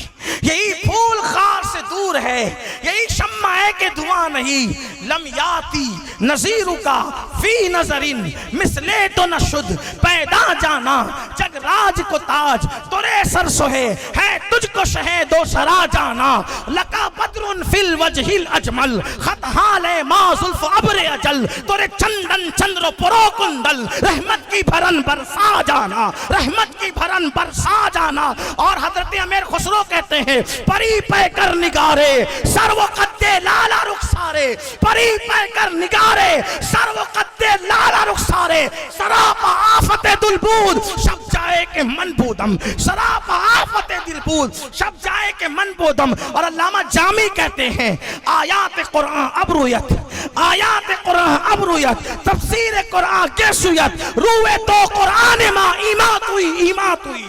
यही फूल खार से दूर है, यही शम्मा है कि धुआं नहीं। लम याती नजीरू का फी नजरिन मिसले तो न शुद्ध पैदा जाना, जग राज को ताज तुरे सर सोहे है तुझको शहे दो सरा जाना। लका बदरुन फिल वजहिल अजमल खत हाले माजुल्फ अब्र अजल, तुरे चंदन चंद्र पुरो कुंडल रहमत की भरन बरसा जाना, रहमत की भरन बरसा जाना। और हजरत अमीर खुसरो कहते हैं परी पैकर निगारे सर्व कद्दे लाला रुखसारे, परी पैकर निगारे सर्व कद्दे लाला रुखसारे, सरापा आफते दुलबूद शब जाए के मनबूदम, सरापा आफते दिलबूद शब जाए के मनबूदम। और अल्लामा जामी कहते हैं आयात कुरान अबरुयत, आयात कुरान अबरुयत, तफसीर कुरान केसुयत, रूए तो कुरान मा ईमात हुई, ईमात हुई।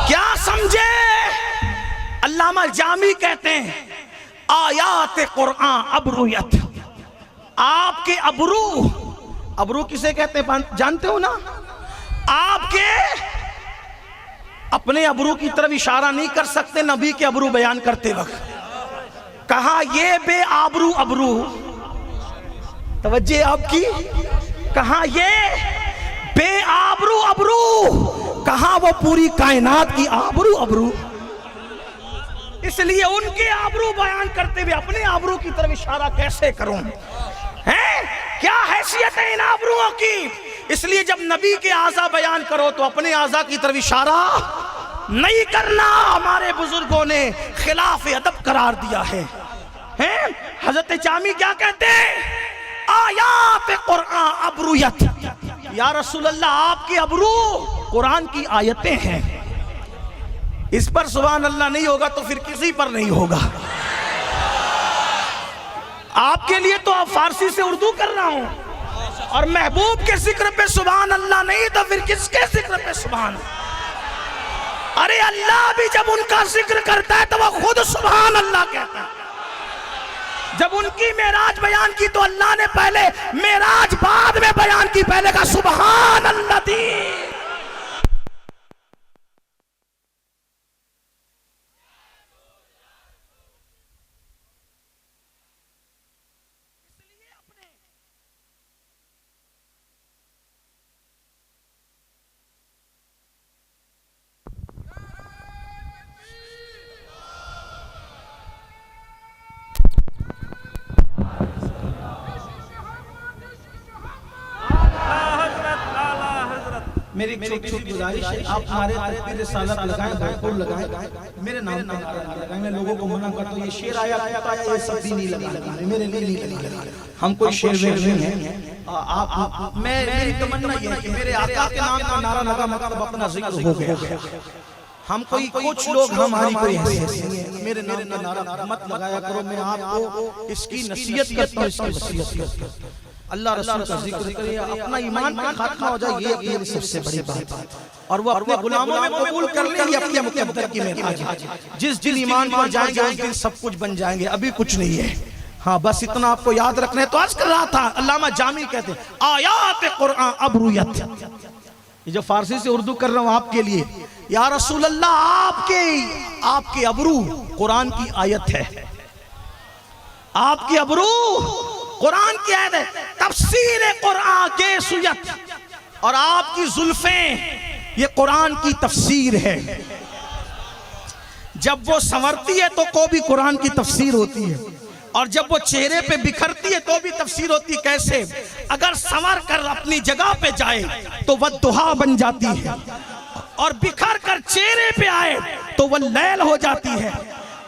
क्या समझे? अल्लामा जामी कहते हैं आयात कुरान अबरुयत, आपके अबरू, अबरू किसे कहते हैं जानते हो ना? आपके अपने अबरू की तरफ इशारा नहीं कर सकते नबी के अबरू बयान करते वक्त। कहा ये बे आबरू अबरू, तवज्जो आपकी, कहा ये बे आबरू अबरू, कहा वो पूरी कायनात की आबरू अबरू। इसलिए उनके आबरू बयान करते हुए अपने आबरू की तरफ इशारा कैसे करूं? हैं? क्या हैसियत है इन आबरूओं की? इसलिए जब नबी के आज़ा बयान करो तो अपने आज़ा की तरफ इशारा नहीं करना। हमारे बुजुर्गों ने खिलाफ अदब करार दिया है। हैं? हजरत जामी क्या कहते हैं? आयात कुरान अबरूयत, या रसूल अल्लाह आपके अबरू कुरान की आयतें हैं। इस पर सुभान अल्लाह नहीं होगा तो फिर किसी पर नहीं होगा। आपके लिए तो आप फारसी से उर्दू कर रहा हूं, और महबूब के जिक्र पे सुभान अल्लाह नहीं तो फिर किसके जिक्र पे सुभान? अरे अल्लाह भी जब उनका जिक्र करता है तो वह खुद सुभान अल्लाह कहता है। जब उनकी मेराज बयान की तो अल्लाह ने पहले, मेराज बाद में बयान की, पहले का सुभान अल्लाह दी। मेरी छोटी सी गुजारिश है, आप हमारे तकबीर रिसालत लगाएं, भरपूर लगाएं, मेरे नाम पे लगाएं। मैं लोगों को मना करता हूं ये शेर आया ये सब भी नहीं लगा, मेरे लिए नहीं लगा। हम कोई शेर वेर नहीं है। आप मेरी तमन्ना ये है कि मेरे आका के नाम का नारा लगा मतलब अपना जिक्र हो गया। हम कोई कुछ लोग हमारी कोई हैसियत नहीं है। मेरे नाम का नारा मत लगाया करो। मैं आपको इसकी नसीहत करता हूं, इसकी वसीयत करता हूं। अल्लाह रसूल का जिक्र करिए, अपना ईमान का खात्मा हो जाए, ये अपनी सबसे बड़ी बात है। और वो अपने गुलामों में कबूल कर ले, ये अपने मुकद्दर की मेहराज है। जिस दिन ईमान पर जाएंगे उस दिन सब कुछ बन जाएंगे, अभी कुछ नहीं है। हाँ बस इतना आपको याद रखना है। तो आज कर रहा था अल्लामा जामी कहते हैं आयात कुरान अबरूयत, ये जो फारसी से उर्दू कर रहा हूं आपके लिए, या रसूल अल्लाह आपके अबरू कुरान की आयत है। आपकी अबरू कुरान की आयत है, तफसीर कुरान के सुयत, और आपकी जुल्फें ये कुरान की तफसीर है। जब वो संवरती है तो को भी कुरान की तफसीर होती है, और जब वो चेहरे पे बिखरती है तो भी तफसीर होती है। कैसे? अगर संवर कर अपनी जगह पे जाए तो वह दुहा बन जाती है, और बिखर कर चेहरे पे आए तो वह लैल हो जाती है,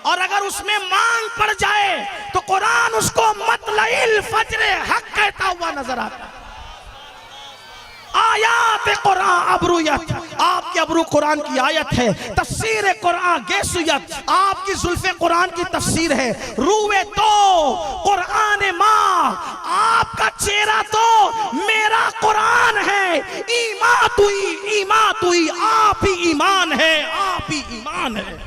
और अगर उसमें मांग पड़ जाए तो कुरान उसको मतलइल फज्र हक कहता हुआ नजर आता है। आयात कुरान अबरूयत, आपके अबरू कुरान की आयत है। तफसीर कुरान गेसुयत, आपकी जुल्फे कुरान की तफसीर है। रूए तो कुरान माँ, आपका चेहरा तो मेरा कुरान है। ईमान तुई आप ही ईमान है, आप ही ईमान है।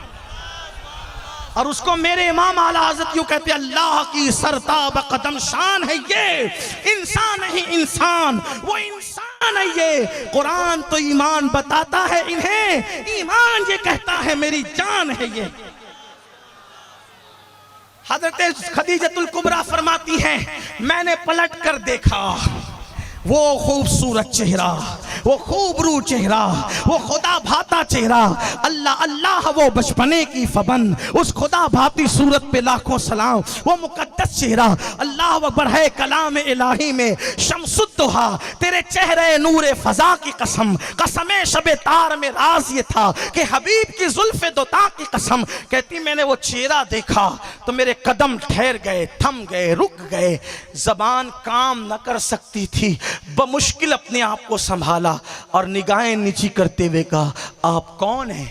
और उसको मेरे इमाम आला हज़रत यूं कहते हैं, अल्लाह की सरताब कदम शान है ये, इंसान नहीं इंसान, वो इंसान है ये। कुरान तो ईमान बताता है इन्हें, ईमान ये कहता है मेरी जान है ये। हज़रत खदीजतुल कुबरा फरमाती हैं, मैंने पलट कर देखा वो खूबसूरत चेहरा, वो खूबरू चेहरा, वो खुदा भाता चेहरा। अल्लाह अल्लाह वो बचपने की फबन, उस खुदा भाती सूरत पे लाखों सलाम। वो मुकद्दस चेहरा, अल्लाह अकबर है कलाम इलाही में शम्सुद्दुहा, तेरे चेहरे नूरे फजा की कसम, कसमे शबे तार में राज ये था कि हबीब की जुल्फे दोता की कसम। कहती मैंने वो चेहरा देखा तो मेरे कदम ठहर गए, थम गए, रुक गए, जबान काम न कर सकती थी। बमुश्किल अपने आप को संभाला और निगाहें नीची करते हुए कहा, आप कौन हैं?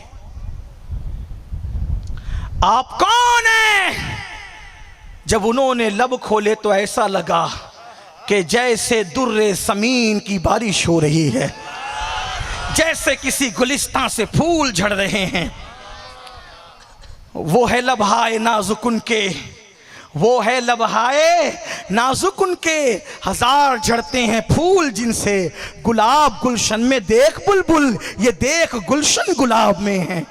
आप कौन हैं? जब उन्होंने लब खोले तो ऐसा लगा कि जैसे दुर्रे ज़मीन की बारिश हो रही है, जैसे किसी गुलिस्तान से फूल झड़ रहे हैं। वो है लम्हाए नाजुकुन के, वो है लबहाए नाजुक उनके, हजार झड़ते हैं फूल जिनसे, गुलाब गुलशन में देख बुलबुल, ये देख गुलशन गुलाब में है।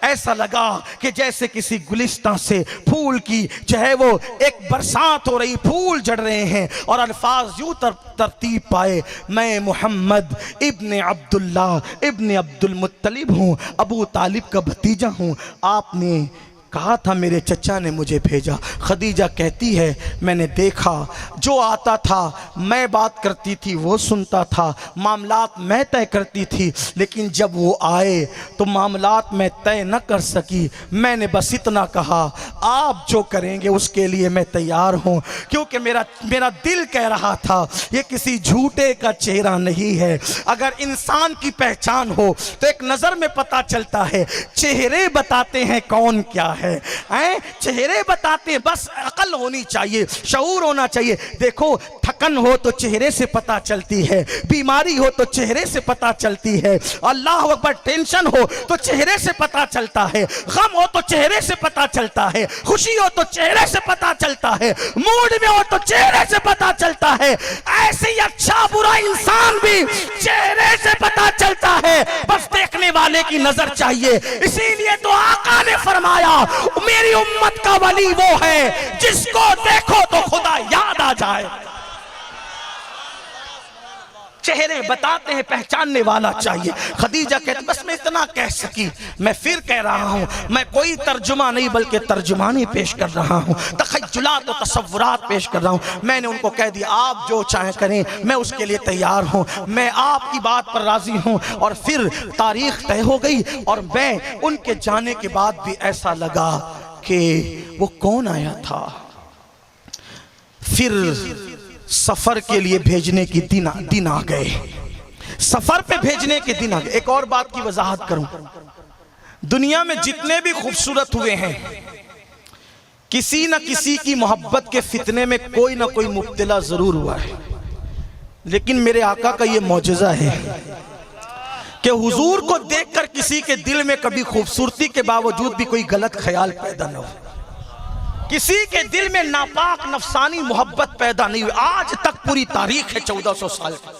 ऐसा लगा कि जैसे किसी गुलिस्तां से फूल की जो है वो एक बरसात हो रही, फूल झड़ रहे हैं। और अल्फाज यूं तरतीब पाए, मैं मोहम्मद इब्ने अब्दुल्ला इब्ने अब्दुल मुत्तलिब हूँ, अबू तालिब का भतीजा हूँ। आपने कहा था मेरे चचा ने मुझे भेजा। खदीजा कहती है मैंने देखा, जो आता था मैं बात करती थी, वो सुनता था, मामलात मैं तय करती थी, लेकिन जब वो आए तो मामलात मैं तय न कर सकी। मैंने बस इतना कहा, आप जो करेंगे उसके लिए मैं तैयार हूँ, क्योंकि मेरा दिल कह रहा था ये किसी झूठे का चेहरा नहीं है। अगर इंसान की पहचान हो तो एक नज़र में पता चलता है, चेहरे बताते हैं कौन क्या है। चेहरे बताते हैं, बस अकल होनी चाहिए, शऊर होना चाहिए। देखो थकन हो तो चेहरे से पता चलती है, बीमारी हो तो चेहरे से पता चलती है, अल्लाह अकबर टेंशन हो तो चेहरे से पता चलता है, गम हो तो चेहरे से पता चलता है, खुशी हो तो चेहरे से पता चलता है, मूड में हो तो चेहरे से पता चलता है। ऐसे ही अच्छा बुरा इंसान भी चेहरे से पता चलता है, बस देखने वाले की नजर चाहिए। इसीलिए तो आका ने फरमाया मेरी उम्मत का वली वो है जिसको देखो तो खुदा याद आ जाए। चेहरे बताते हैं, पहचानने वाला चाहिए। खदीजा कहती बस मैं इतना कह सकी। मैं फिर कह रहा हूं, मैं कोई तर्जुमा नहीं बल्कि तर्जुमानी पेश कर रहा हूं, तखय्युलात और तसव्वुरात पेश कर रहा हूं। मैंने उनको कह दिया आप जो चाहे करें, मैं उसके लिए तैयार हूं, मैं आपकी बात पर राजी हूं। और फिर तारीख तय हो गई और मैं उनके जाने के बाद भी ऐसा लगा कि वो कौन आया था। फिर सफर के लिए भेजने की दिन आ गए, सफर पे भेजने के दिन आ गए। एक और बात की वजाहत करूं, दुनिया में जितने भी खूबसूरत हुए हैं, किसी न किसी की मोहब्बत के फितने में कोई ना कोई मुब्तला जरूर हुआ है। लेकिन मेरे आका का ये मौजज़ा है कि हुजूर को देखकर किसी के दिल में कभी खूबसूरती के बावजूद भी कोई गलत ख्याल पैदा न हो, किसी के दिल में नापाक नफसानी मोहब्बत पैदा नहीं हुई। आज तक पूरी तारीख है 1400 साल की,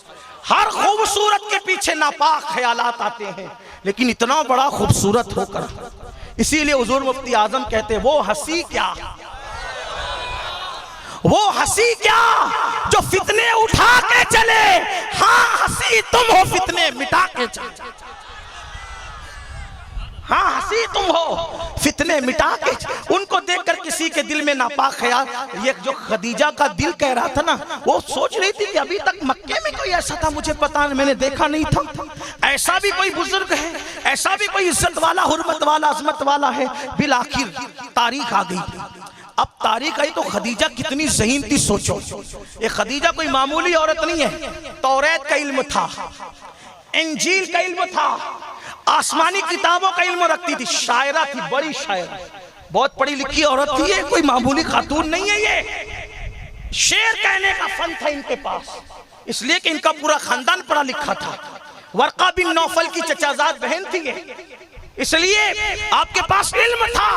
हर खूबसूरत के पीछे नापाक ख्यालात आते हैं, लेकिन इतना बड़ा खूबसूरत होकर। इसीलिए हुजूर मुफ्ती आजम कहते हैं वो हंसी क्या, वो हंसी क्या जो फितने उठा के चले, हाँ हंसी तुम हो फितने मिटा के चले। हाँ हंसी तुम हो फितने मिटा के। उनको देखकर किसी के दिल में नापाक ख्याल, ये जो खदीजा का दिल कह रहा था ना, वो सोच रही थी कि अभी तक मक्के में कोई ऐसा था मुझे पता नहीं, मैंने देखा नहीं था, ऐसा भी कोई बुजुर्ग है, ऐसा भी कोई इज्जत वाला, हुर्मत वाला, अजमत वाला है। बिल आखिर तारीख आ गई। अब तारीख आई तो खदीजा कितनी ज़हीन थी सोचो। ये खदीजा कोई मामूली औरत नहीं है, तौरात का इल्म था, इंजील का इल्म था, आसमानी किताबों का इल्म रखती थी, शायरा थी, बड़ी शायरा, बहुत पढ़ी लिखी औरत थी। ये कोई मामूली खातून नहीं है, ये शेर कहने का फन था इनके पास, इसलिए कि इनका पूरा खानदान पढ़ा लिखा था। वर्का बिन नौफल की चचाजाद बहन थी ये, इसलिए आपके पास इल्म था।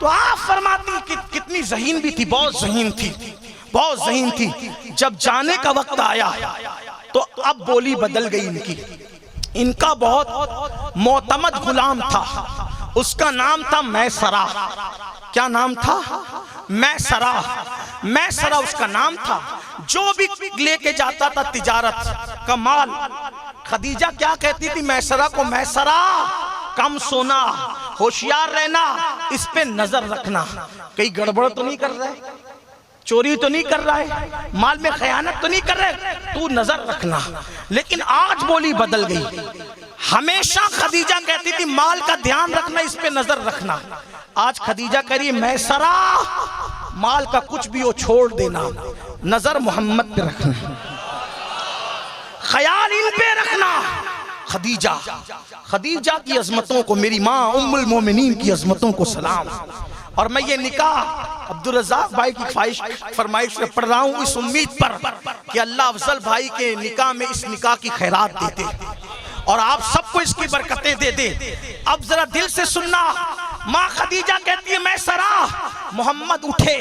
तो आप फरमाती कि कितनी ज़हीन भी थी, बहुत ज़हीन थी, बहुत ज़हीन थी। जब जाने का वक्त आया तो अब बोली बदल गई इनकी। इनका बहुत मोतमद गुलाम था, उसका नाम था मैसरा। क्या नाम था? मैसरा। मैसरा उसका नाम था। जो भी लेके जाता था तिजारत का माल, खदीजा क्या कहती थी मैसरा को, मैसरा कम सोना, होशियार रहना, इस पे नजर रखना, कहीं गड़बड़ तो नहीं कर रहा है, चोरी तो नहीं कर रहा है, माल में खयानत तो नहीं कर रहा है, तू नजर रखना। लेकिन आज बोली बदल गई। हमेशा खदीजा कहती थी माल का ध्यान रखना, इस पे नजर रखना। आज खदीजा कह रही मैसरा माल का कुछ भी हो छोड़ देना, नजर मोहम्मद पे रखना, ख्याल इन पे रखना। खदीजा की अजमतों को, मेरी माँ उम्मुल मोमिनीन की अजमतों को सलाम। और मैं ये निकाह अब्दुल रज़ाक भाई की फरमाइश में पढ़ रहा हूँ इस उम्मीद पर कि अल्लाह अफजल भाई के निकाह में इस निकाह की खैरात दे दे और आप सबको इसकी बरकतें दे दे। अब जरा दिल से सुनना, माँ खदीजा कहती है मैसरा मोहम्मद उठे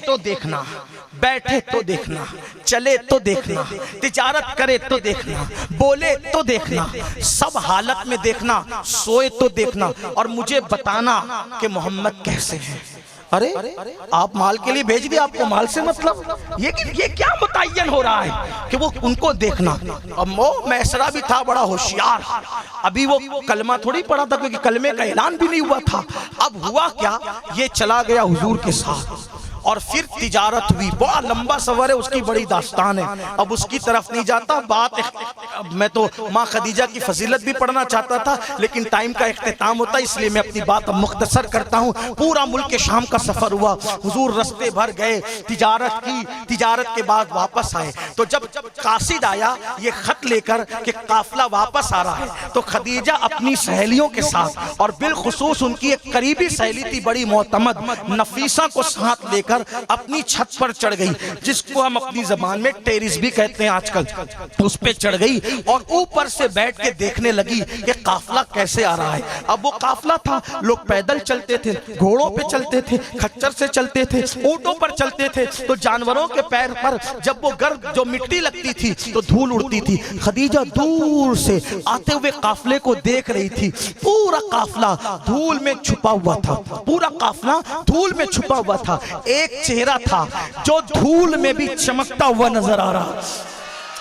तो देखना, बैठे तो देखना, चले तो देखना, तिजारत करे तो देखना, बोले तो देखना, सब हालत में देखना, सोए तो देखना, और मुझे बताना कि मोहम्मद कैसे हैं। अरे आप माल के लिए भेज दिए, आपको माल से मतलब? ये क्या मुतय्यन हो रहा है कि वो उनको देखना? अब वो मैसरा भी था बड़ा होशियार, अभी वो कलमा थोड़ी पढ़ा था, क्योंकि कलमे का ऐलान भी नहीं हुआ था। अब हुआ क्या, ये चला गया हुजूर के साथ और फिर तिजारत हुई। बड़ा लंबा सफर है, उसकी बड़ी दास्तान है, अब उसकी तरफ नहीं जाता। मैं तो माँ खदीजा की फजीलत भी पढ़ना चाहता था, लेकिन टाइम का इख्तिताम होता है, इसलिए मैं अपनी बात अब मुख्तसर करता हूँ। पूरा मुल्क के शाम का सफर हुआ, हुजूर रस्ते भर गए, तिजारत की, तिजारत के बाद वापस आए। तो जब कासिद आया ये खत लेकर कि काफिला वापस आ रहा है, तो खदीजा अपनी सहेलियों के साथ, और बिलखुसूस उनकी एक करीबी सहेली थी बड़ी मोतमद, नफीसा को साथ लेकर अपनी छत पर चढ़ गई, जिसको हम अपनी जबान में टेरिस भी कहते हैं आजकल, उस पे चढ़ गई और ऊपर से बैठ के देखने लगी कि काफिला कैसे आ रहा है। अब वो काफिला था, लोग पैदल चलते थे, घोड़ों पे चलते थे, खच्चर से चलते थे, ऊंटों पर चलते थे, तो जानवरों के पैर पर जब वो गर्द जो मिट्टी लगती थी तो धूल उड़ती थी। खदीजा दूर से आते हुए काफिले को देख रही थी। पूरा काफिला धूल में छुपा हुआ था, पूरा काफिला धूल में छुपा हुआ था। एक चेहरा था जो धूल में भी चमकता हुआ नजर आ रहा,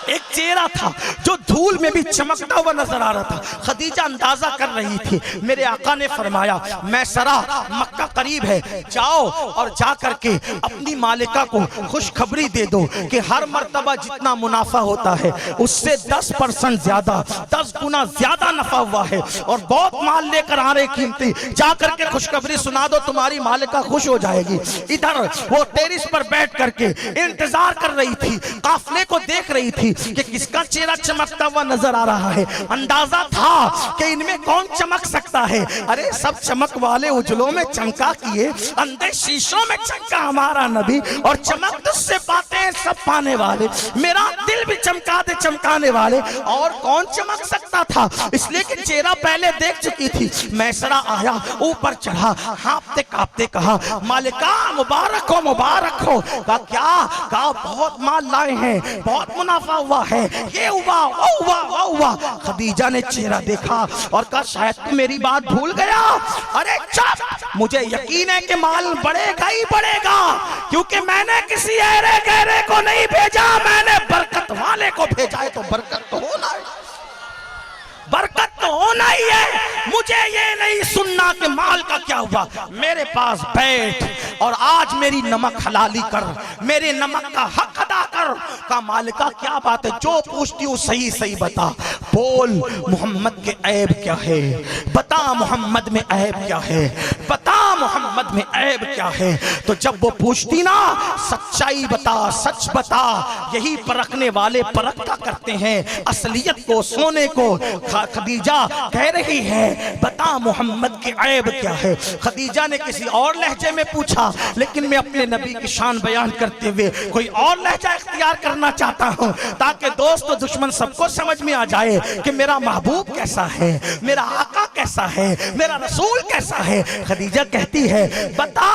एक चेहरा था जो धूल में भी चमकता हुआ नजर आ रहा था। खदीजा अंदाजा कर रही थी। मेरे आका ने फरमाया, मैसरा मक्का करीब है, जाओ और जा करके अपनी मालिका को खुशखबरी दे दो कि हर मर्तबा जितना मुनाफा होता है उससे 10% ज्यादा, 10 गुना ज्यादा नफा हुआ है, और बहुत माल लेकर आ रहे कीमती, जा करके खुशखबरी सुना दो, तुम्हारी मालिका खुश हो जाएगी। इधर वो टेरिस पर बैठ करके इंतजार कर रही थी, काफिले को देख रही थी कि किसका चेहरा चमकता हुआ नजर आ रहा है। अंदाजा था कि इनमें कौन चमक सकता है। अरे सब चमक वाले उजलों में चमका किए, अंधे शीशों में चमका हमारा नबी, और चमक तुझसे पाते सब पाने वाले, मेरा दिल भी चमका दे चमकाने वाले। और कौन चमक सकता था, इसलिए कि चेहरा पहले देख चुकी थी। मैसरा आया, ऊपर चढ़ा, हाँफते कांपते कहा, मालिका मुबारक हो, मुबारक हो। कहा क्या? कहा बहुत माल लाए हैं, बहुत मुनाफा हुआ है, ये हुआ, वो हुआ, वो हुआ। खदीजा ने चेहरा देखा और कहा शायद तू मेरी बात भूल गया। अरे चुप, मुझे यकीन है कि माल बढ़ेगा ही बढ़ेगा, क्योंकि मैंने किसी ऐरे गहरे को नहीं भेजा, मैंने बरकत वाले को भेजा है, तो बरकत तो होना है, बरकत तो होना ही है। मुझे ये नहीं सुनना कि माल का क्या हुआ, मेरे पास बैठ और आज मेरी नमक हलाली कर, मेरे नमक का हक अदा कर। का मालिका क्या बात है, जो पूछती हूँ सही सही बता, बोल मोहम्मद के ऐब क्या है, बता मोहम्मद में ऐब क्या है, बता मोहम्मद में ऐब क्या है। तो जब वो पूछती ना, सच्चाई बता, सच बता, यही परखने वाले परखता करते हैं असलियत को, सोने को। खदीजा कह रही है बता मोहम्मद के ऐब क्या है। खदीजा ने किसी और लहजे में पूछा, लेकिन मैं अपने नबी की शान बयान करते हुए कोई और लहजा इख्तियार करना चाहता हूं, ताकि दोस्त और दुश्मन सबको समझ में आ जाए कि मेरा महबूब कैसा है, मेरा आका कैसा है, मेरा रसूल कैसा है। खदीजा कहती है बता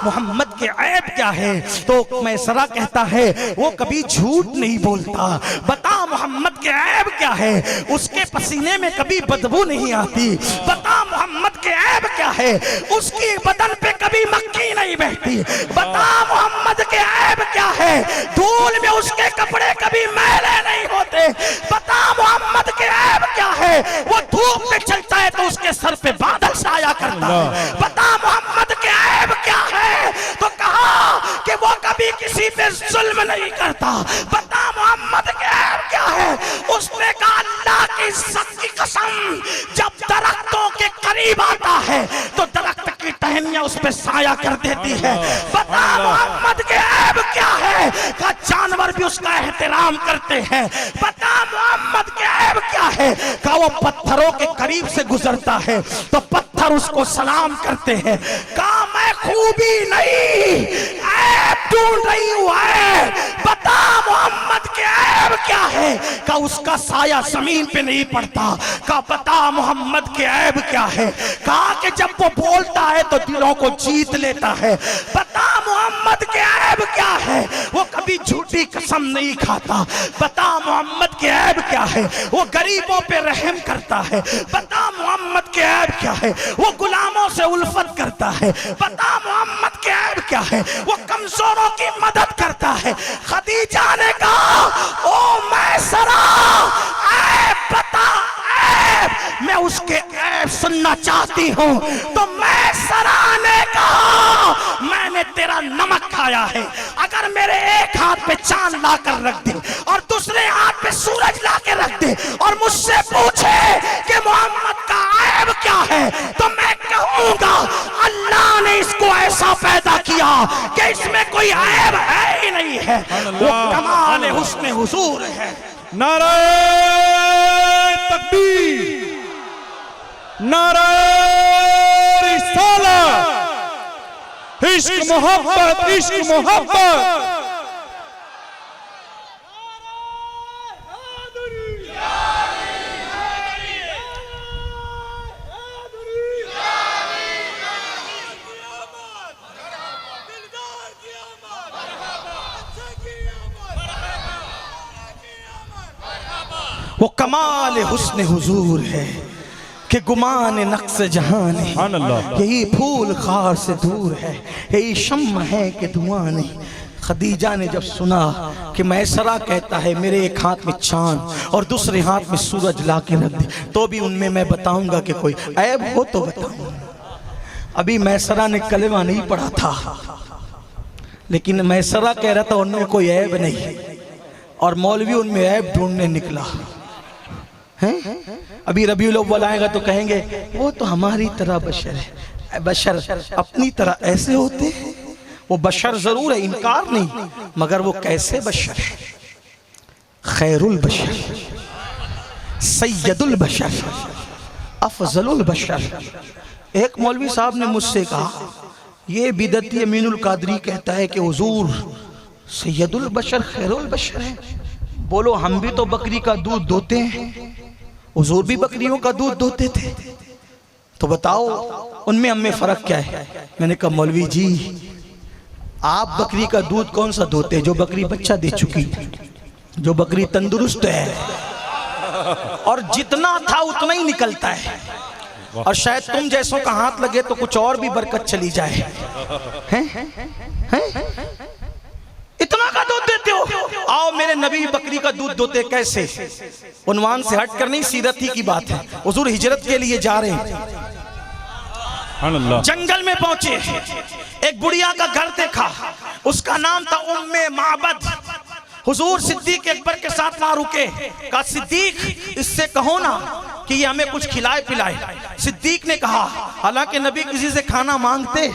मोहम्मद के ऐब क्या है। तो मैसरा कहता है वो कभी झूठ नहीं बोलता, बता मोहम्मद के ऐब क्या है, उसके पसीने में कभी बदबू नहीं आती, बता मोहम्मद के ऐब क्या है, उसकी बदन पे कभी मक्खी नहीं बहती, बता मोहम्मद के ऐब क्या है, धूल में उसके कपड़े कभी मैले नहीं होते, बता मोहम्मद के ऐब क्या है, वो धूप में चलता है तो उसके सर पे बादल छाया करता है, बता मोहम्मद के ऐब क्या है। तो कहा कि वो कभी किसी पे जुल्म नहीं करता, बता मोहम्मद के ऐब क्या है। उसने कहा अल्लाह की इज्जत की कसम, जब दरख्तों के करीब आता है तो दरख्त की टहनियां उस पे साया कर देती है। बता मोहम्मद के ऐब क्या है, का जानवर भी उसका एहतराम करते हैं। बता मोहम्मद के ऐब क्या है, का वो पत्थरों के करीब से गुजरता है तो पत्थर उसको सलाम करते हैं। का मैं खूबी नहीं ऐब ढूंढ रही हूँ ऐब, बता मोहम्मद के ऐब क्या है? का उसका साया जमीन पे नहीं पड़ता। का बता मोहम्मद के ऐब क्या है? कहा कि जब वो बोलता है तो दिलों को जीत लेता है। बता मोहम्मद के ऐब क्या है? वो कभी झूठी कसम नहीं खाता। बता मोहम्मद के ऐब क्या है? वो गरीबों पे रहम करता है। बता मोहम्मद के ऐब क्या है? वो गुलामों से उल्फत करता है। बता मोहम्मद के ऐब क्या है? वो कमजोरों की मदद करता है। खदीजा ने कहा ओ मैसरा ऐब बता ऐब, मैं उसके ऐब सुनना चाहती हूँ। तो मैसरा ने कहा मैंने तेरा नमक खाया है। अगर मेरे एक हाथ पे चांद ला कर रख दे और दूसरे हाथ पे सूरज ला के रख दे और मुझसे पूछे कि मोहम्मद का ऐब क्या है, तो मैं कहूंगा अल्लाह ने इसको ऐसा पैदा किया कि इसमें कोई ऐब है ही नहीं है। वो कमाल हुस्न हुजूर है। नारे तकबीर, नारे रिसालत, इश्क मोहब्बत, इश्क मोहब्बत। वो कमाल हुस्न हुजूर है कि गुमान नक्श जहान है। यही फूल खार से दूर है, यही शम्म है कि धुआं नहीं। खदीजा ने जब सुना कि मैसरा कहता है मेरे एक हाथ में चांद और दूसरे हाथ में सूरज ला के रख दे, तो भी उनमें मैं बताऊंगा कि कोई ऐब हो तो बताऊंगा। अभी मैसरा ने कलेमा नहीं पढ़ा था, लेकिन मैसरा कह रहा था उनमें कोई ऐब नहीं, और मौलवी उनमें ऐब ढूंढने निकला है। अभी रबीउल अव्वल आएगा तो कहेंगे वो तो हमारी तरह बशर है। बशर अपनी तरह ऐसे होते हैं? वो बशर जरूर है, इनकार नहीं, मगर वो कैसे बशर है? खैरुल बशर, सैयदुल बशर, अफजलुल बशर। एक मौलवी साहब ने मुझसे कहा ये बिदती अमीनुल कादरी कहता है कि हुजूर सैयदुल बशर खैरुल बशर है। बोलो हम भी तो बकरी का दूध दोते हैं, हुजूर भी बकरियों का दूध दोते थे, तो बताओ उनमें हमें फर्क क्या है? मैंने कहा मौलवी जी आप बकरी का दूध कौन सा दोते? जो बकरी बच्चा दे चुकी, जो बकरी तंदुरुस्त है और जितना था उतना ही निकलता है, और शायद तुम जैसों का हाथ लगे तो कुछ और भी बरकत चली जाए। हैं? इतना का दूध देते हो? आओ मेरे नबी बकरी का दूध दोते कैसे? उन्वान से हट कर नहीं, सीरत ही की बात है। हुजूर हिजरत के लिए जा रहे हैं, जंगल में पहुंचे, एक बुढ़िया का घर देखा, उसका नाम था उम्मे माबद। हुजूर सिद्दीक अकबर के साथ वहां रुके। कहा सिद्दीक इससे कहो ना कि ये हमें कुछ खिलाए पिलाए। सिद्दीक ने कहा हालांकि नबी किसी से खाना मांगते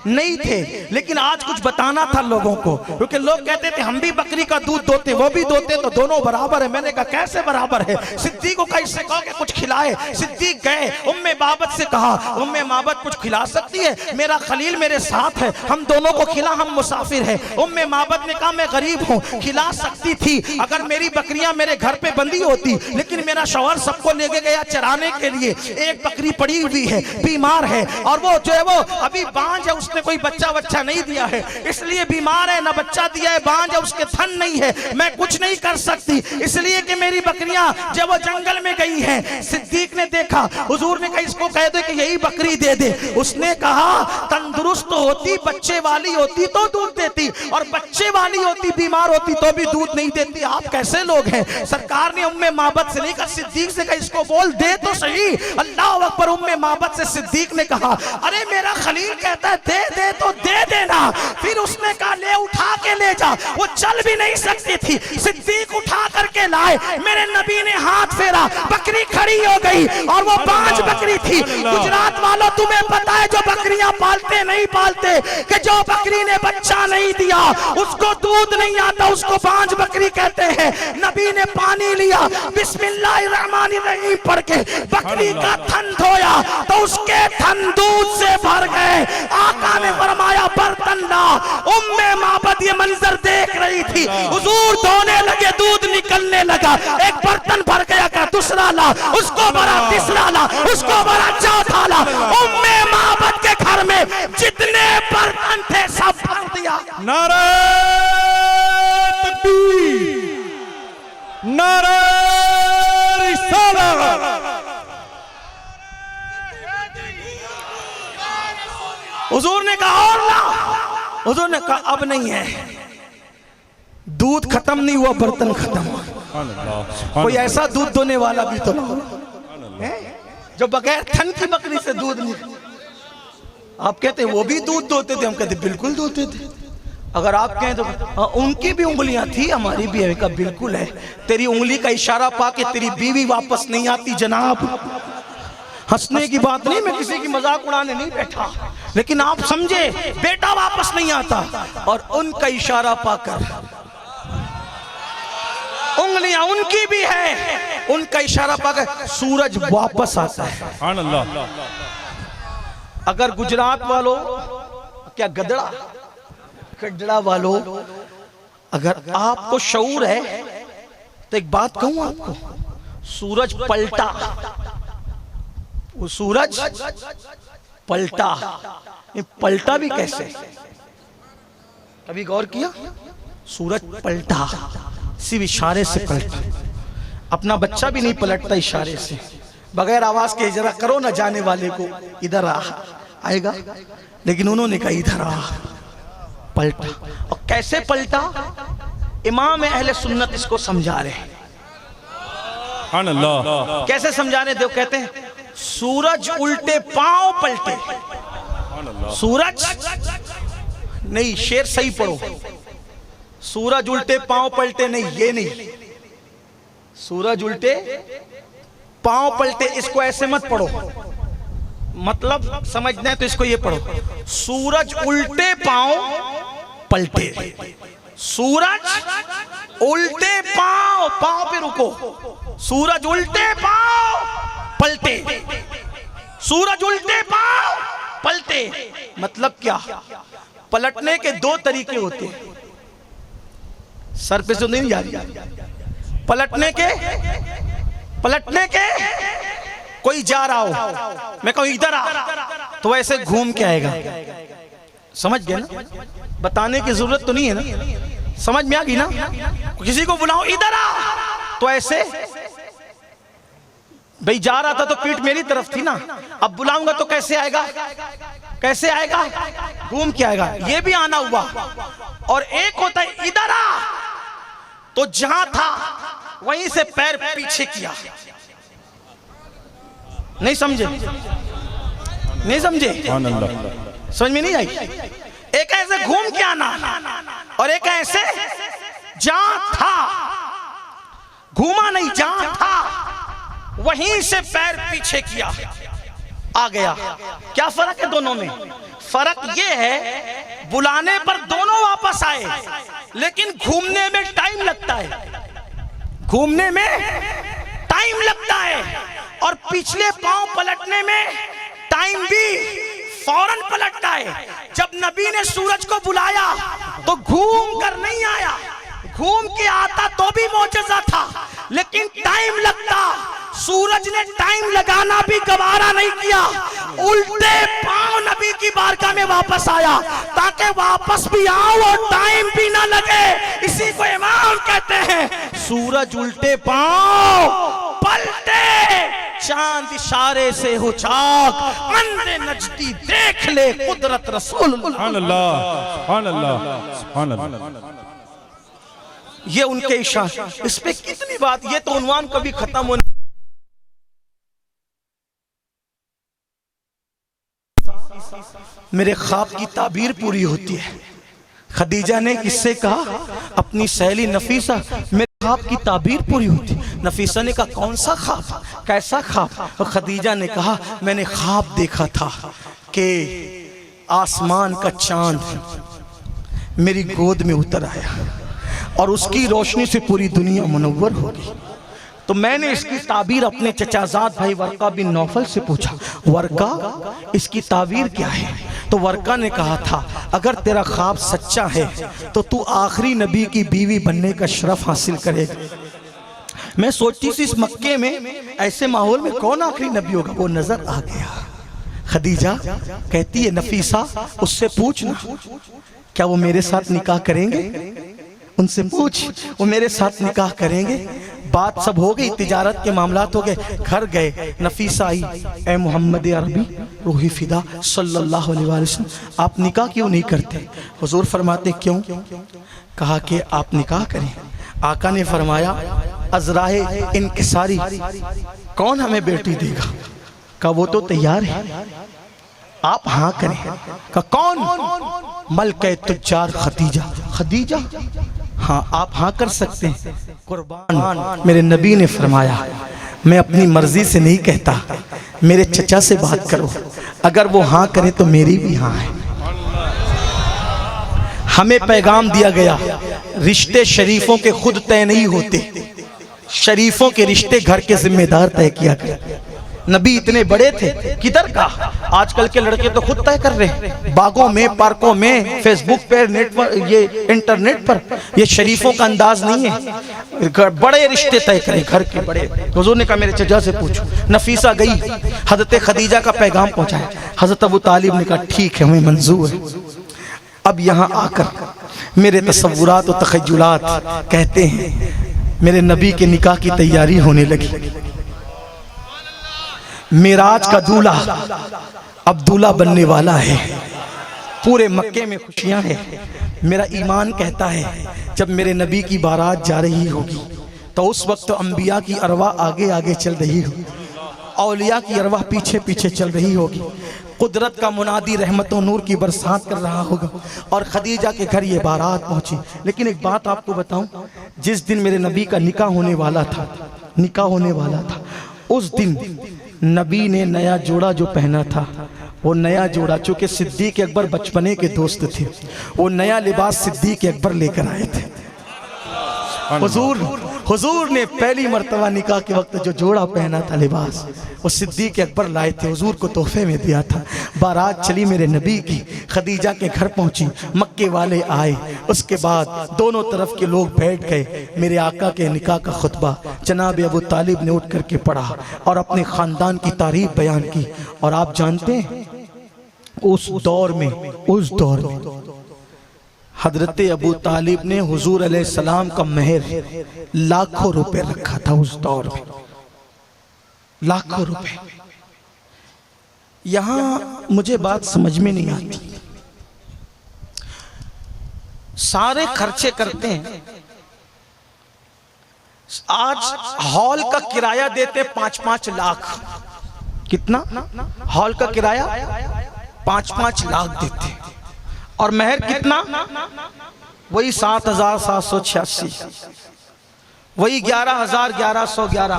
नहीं थे, लेकिन आज कुछ बताना था लोगों को, क्योंकि लोग कहते थे हम भी बकरी का दूध दोते वो भी दोते तो दोनों बराबर है। मैंने कहा कैसे बराबर है? सिद्दीक को कहा इससे कहो कि कुछ खिलाए। सिद्दीक गए, उम्मे माबद से कहा उम्मे माबद कुछ खिला सकती है? मेरा खलील मेरे साथ है, हम दोनों को खिला, हम मुसाफिर हैं। उम्मे माबद ने कहा मैं गरीब हूँ, खिला सकती थी अगर मेरी बकरियां मेरे घर पे बंधी होती, लेकिन मेरा शौहर सबको लेके गया चराने के लिए। एक बकरी पड़ी हुई है, बीमार है, और वो जो है वो अभी बांझ है, उसने कोई बच्चा नहीं दिया है, इसलिए बीमार है, ना बच्चा दिया है, बांझ है, उसके थन नहीं है, मैं कुछ नहीं कर सकती, इसलिए कि मेरी बकरियां जब वो जंगल में गई हैं। सिद्दीक ने देखा, हुजूर ने कहा इसको कह दे कि यही बकरी दे दे। उसने कहा तंदुरुस्त होती, बच्चे वाली होती तो दूध देती, और बच्चे वाली होती, बीमार होती तो भी दूध नहीं देती। आप कैसे लोग हैं? सरकार ने उम्मे माबद से नहीं कहा, सिद्दीक से कहा इसको बोल दे तो सही। अल्लाह अकबर। उम्मे माबद से सिद्दीक ने कहा अरे मेरा खलील कहता है दे दे तो दे देना। फिर उसने कहा ले उठा के ले जा। वो चल भी नहीं सकती थी, सिद्दीक उठा करके लाए। मेरे नबी ने हाथ फेरा, बकरी खड़ी हो गई, और वो बांझ बकरी थी। गुजरात वालों तुम्हें पता है जो बकरियां पालते नहीं पालते कि जो बकरी ने बच्चा नहीं दिया उसको दूध नहीं आता, उसको बांझ बकरी कहते हैं। नबी ने पानी लिया, बिस्मिल्लाहिर्रहमानिर्रहीम पढ़ के बकरी का थन धोया तो उसके थन दूध से भर गए। आका ने फरमाया बर्तन अल्लाह, उम्मे माबद ये मंजर देख रही थी। हुजूर धोने लगे, दूध निकलने लगा, एक बर्तन भर गया का दूसरा ला, उसको भरा तीसरा ला, उसको भरा चौथा ला। उम्मे माबद के घर में जितने बर्तन थे सब भर दिया। नारा तकबीर, नारा रिसालत। हुजूर ने कहा और ला, हुजूर ने कहा अब नहीं है। दूध खत्म नहीं हुआ, बर्तन खत्म हुआ। कोई ऐसा दूध दोने वाला भी तो है जो बगैर थन की बकरी से दूध नहीं। आप कहते वो भी दूध दोते थे, हम कहते बिल्कुल दोते थे। अगर आप कहें तो उनकी भी उंगलियां थी, हमारी भी है। का बिल्कुल है। तेरी उंगली का इशारा पाके तेरी बीवी वापस नहीं आती जनाब। हंसने की बात नहीं, मैं किसी की मजाक उड़ाने नहीं बैठा, लेकिन आप समझे बेटा वापस नहीं आता। और उनका इशारा पाकर उंगलियां उनकी भी है, उनका इशारा पाकर सूरज वापस आता है। अगर गुजरात वालों, क्या गडड़ा वालों, अगर आपको शऊर है तो एक बात कहूं आपको, सूरज पलटा, वो सूरज पलटा। पलटा भी कैसे, कभी गौर किया? सूरज पलटा सिर्फ इशारे से पलटा। अपना बच्चा भी नहीं पलटता इशारे से, बगैर आवाज के जरा करो ना जाने वाले को इधर आ, आएगा। लेकिन उन्होंने कहा इधर आ, पलटा। और कैसे पलटा? इमाम अहले सुन्नत इसको समझा रहे हैं। कैसे समझा रहे? देखो, कहते हैं सूरज उल्टे पांव पलटे। सूरज नहीं, शेर सही पढ़ो। सूरज उल्टे पांव पलटे नहीं, ये नहीं। सूरज उल्टे पांव पलटे, इसको ऐसे मत पढ़ो, मतलब समझना है तो इसको ये पढ़ो, सूरज उल्टे पांव पलटे। सूरज उल्टे पांव, पांव पे रुको, सूरज उल्टे पांव पलटे। सूरज उल्टे पांव पलटे मतलब क्या? पलटने के दो तरीके होते हैं। सर पे से नहीं जा रही। पलटने के कोई जा रहा हो, मैं कहूं इधर आ, तो ऐसे घूम के आएगा। समझ गए ना? बताने की जरूरत तो नहीं है ना, समझ में आ गई ना? किसी को बुलाओ इधर आ, तो ऐसे भाई जा रहा था तो पीठ मेरी तरफ थी ना, अब बुलाऊंगा तो कैसे आएगा? कैसे आएगा? घूम के आएगा। ये भी आना हुआ। और एक होता है इधर आ, तो जहां था वहीं से पैर पीछे किया। नहीं समझे? नहीं समझे? समझ में नहीं आई? एक ऐसे घूम के आना और एक ऐसे जहां था, घूमा नहीं, जहां था वहीं से पैर पीछे किया, आ गया। क्या फर्क है दोनों में? फर्क ये है बुलाने पर दोनों वापस आए, लेकिन घूमने में टाइम लगता है। घूमने में टाइम लगता है और पिछले पांव पलटने में टाइम भी फौरन पलटता है। जब नबी ने सूरज को बुलाया तो घूम कर नहीं आया, घूम के आता तो भी मौजज़ा था, लेकिन टाइम लगता। सूरज ने टाइम लगाना भी गवारा नहीं किया, उल्टे पांव नबी की बारगाह में वापस आया, ताकि वापस भी आओ और टाइम भी ना लगे। इसी को इमाम कहते हैं, सूरज उल्टे पांव पलटे, चांद इशारे से हो चाक, अंधे नजदी देख ले कुदरत रसूल। ये उनके इशारे। इस पे कितनी बात, ये तो उन्वान कभी खत्म होने। मेरे ख्वाब की ताबीर पूरी होती है। खदीजा ने किससे कहा? अपनी सहेली नफीसा, मेरे ख्वाब की ताबीर पूरी होती। नफीसा ने कहा कौन सा ख्वाब, कैसा ख्वाब? और खदीजा ने कहा मैंने ख्वाब देखा था कि आसमान का चांद मेरी गोद में उतर आया और उसकी रोशनी से पूरी दुनिया मुनव्वर होगी। तो मैंने इसकी ताबीर अपने चचाजाद भाई वर्का बिन नौफल से पूछा, वर्का इसकी ताबीर क्या है? तो वर्का ने कहा था, अगर तेरा ख्वाब सच्चा है तो तू आखिरी नबी की बीवी बनने का शरफ हासिल करेगा। मैं सोचती थी इस मक्के में ऐसे माहौल में कौन आखिरी नबी होगा, वो नजर आ गया। खदीजा कहती है, नफीसा उससे पूछना क्या वो मेरे साथ निकाह करेंगे, उनसे पूछ वो मेरे साथ निकाह करेंगे। बात सब हो गई, तिजारत के मामलात हो गए, घर गए। नफीसा आई, ए मोहम्मद अरबी रूही फिदा सल्लल्लाहु अलैहि वसल्लम, आप निकाह क्यों नहीं करते? हुजूर फरमाते क्यों? कहा कि आप निकाह करें। आका ने फरमाया, अजराए इनकिसारी, कौन हमें बेटी देगा? कहा वो तो तैयार है, आप हाँ करें। कहा कौन? मलके तुज्जार खदीजा। खदीजा? हाँ आप हाँ कर सकते हैं। कुर्बान मेरे नबी ने फरमाया, मैं अपनी मर्जी से नहीं कहता, मेरे चचा से बात करो, अगर वो हाँ करे तो मेरी भी हाँ है। हमें पैगाम दिया गया, रिश्ते शरीफों के खुद तय नहीं होते, शरीफों के रिश्ते घर के जिम्मेदार तय किया करते। नबी इतने बड़े थे, किधर का? आजकल के लड़के तो खुद तय कर रहे हैं, बागों में, पार्कों में, फेसबुक पे, नेटवर्क, ये इंटरनेट पर। ये शरीफों का अंदाज नहीं है, बड़े रिश्ते तय करें, घर के बड़े। हुजूर ने कहा मेरे चचा से पूछो। नफीसा गई, हजरत खदीजा का पैगाम पहुंचाया। हजरत अबू तालिब ने कहा ठीक है, हमें मंजूर है। अब यहाँ आकर मेरे तसव्वुरात और तखय्युलात कहते हैं, मेरे नबी के निकाह की तैयारी होने लगी। मेराज का दूल्हा अब दूल्हा बनने वाला है, पूरे मक्के में खुशियां हैं। मेरा ईमान कहता है जब मेरे नबी की बारात जा रही होगी तो उस वक्त अंबिया की अरवा आगे आगे चल रही होगी, औलिया की अरवा पीछे पीछे चल रही होगी। कुदरत का मुनादी रहमत और नूर की बरसात कर रहा होगा और खदीजा के घर ये बारात पहुंची। लेकिन एक बात आपको बताऊं, जिस दिन मेरे नबी का निकाह होने वाला था, उस दिन नबी ने नया जोड़ा जो पहना था, वो नया जोड़ा, चूंकि सिद्दीक अकबर बचपने के दोस्त थे, वो नया लिबास सिद्दीक अकबर लेकर आए थे। हुजूर ने पहली मर्तबा निकाह के वक्त जो जोड़ा पहना था, लिबास, वो सिद्दीक अकबर लाए थे, हुजूर को तोहफे में दिया था। बारात चली मेरे नबी की, खदीजा के घर पहुंची, मक्के वाले आए, उसके बाद दोनों तरफ के लोग बैठ गए। मेरे आका के निकाह का खुतबा जनाब अबू तालिब ने उठ करके पढ़ा और अपने खानदान की तारीफ बयान की। और आप जानते हैं उस दौर में हजरत अबू तालिब ने हुजूर अलैहिस्सलाम का महर लाखों रुपए रखा था। उस दौर में लाखों रुपए। यहां मुझे बात समझ में नहीं आती, सारे खर्चे करते हैं। आज हॉल का किराया देते 5-5 लाख। कितना? हॉल का किराया 5-5 लाख देते, और महर कितना? वही 7,786, वही 11,1111।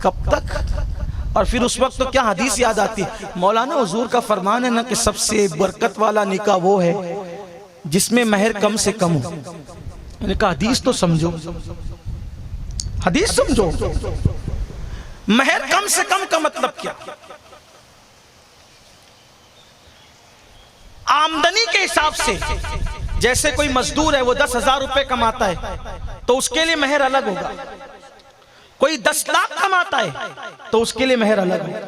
कब तक? और फिर उस वक्त तो क्या हदीस याद आती है, मौलाना हुजूर का फरमान है ना कि सबसे बरकत वाला निकाह वो है जिसमें महर कम से कम हो। मैंने कहा हदीस तो समझो, हदीस समझो। महर कम से कम का मतलब क्या? आमदनी के हिसाब से, जैसे कोई मजदूर है वो 10,000 रुपए कमाता है तो उसके लिए महर अलग होगा। कोई 10 लाख कमाता है तो उसके लिए महर अलग होगा।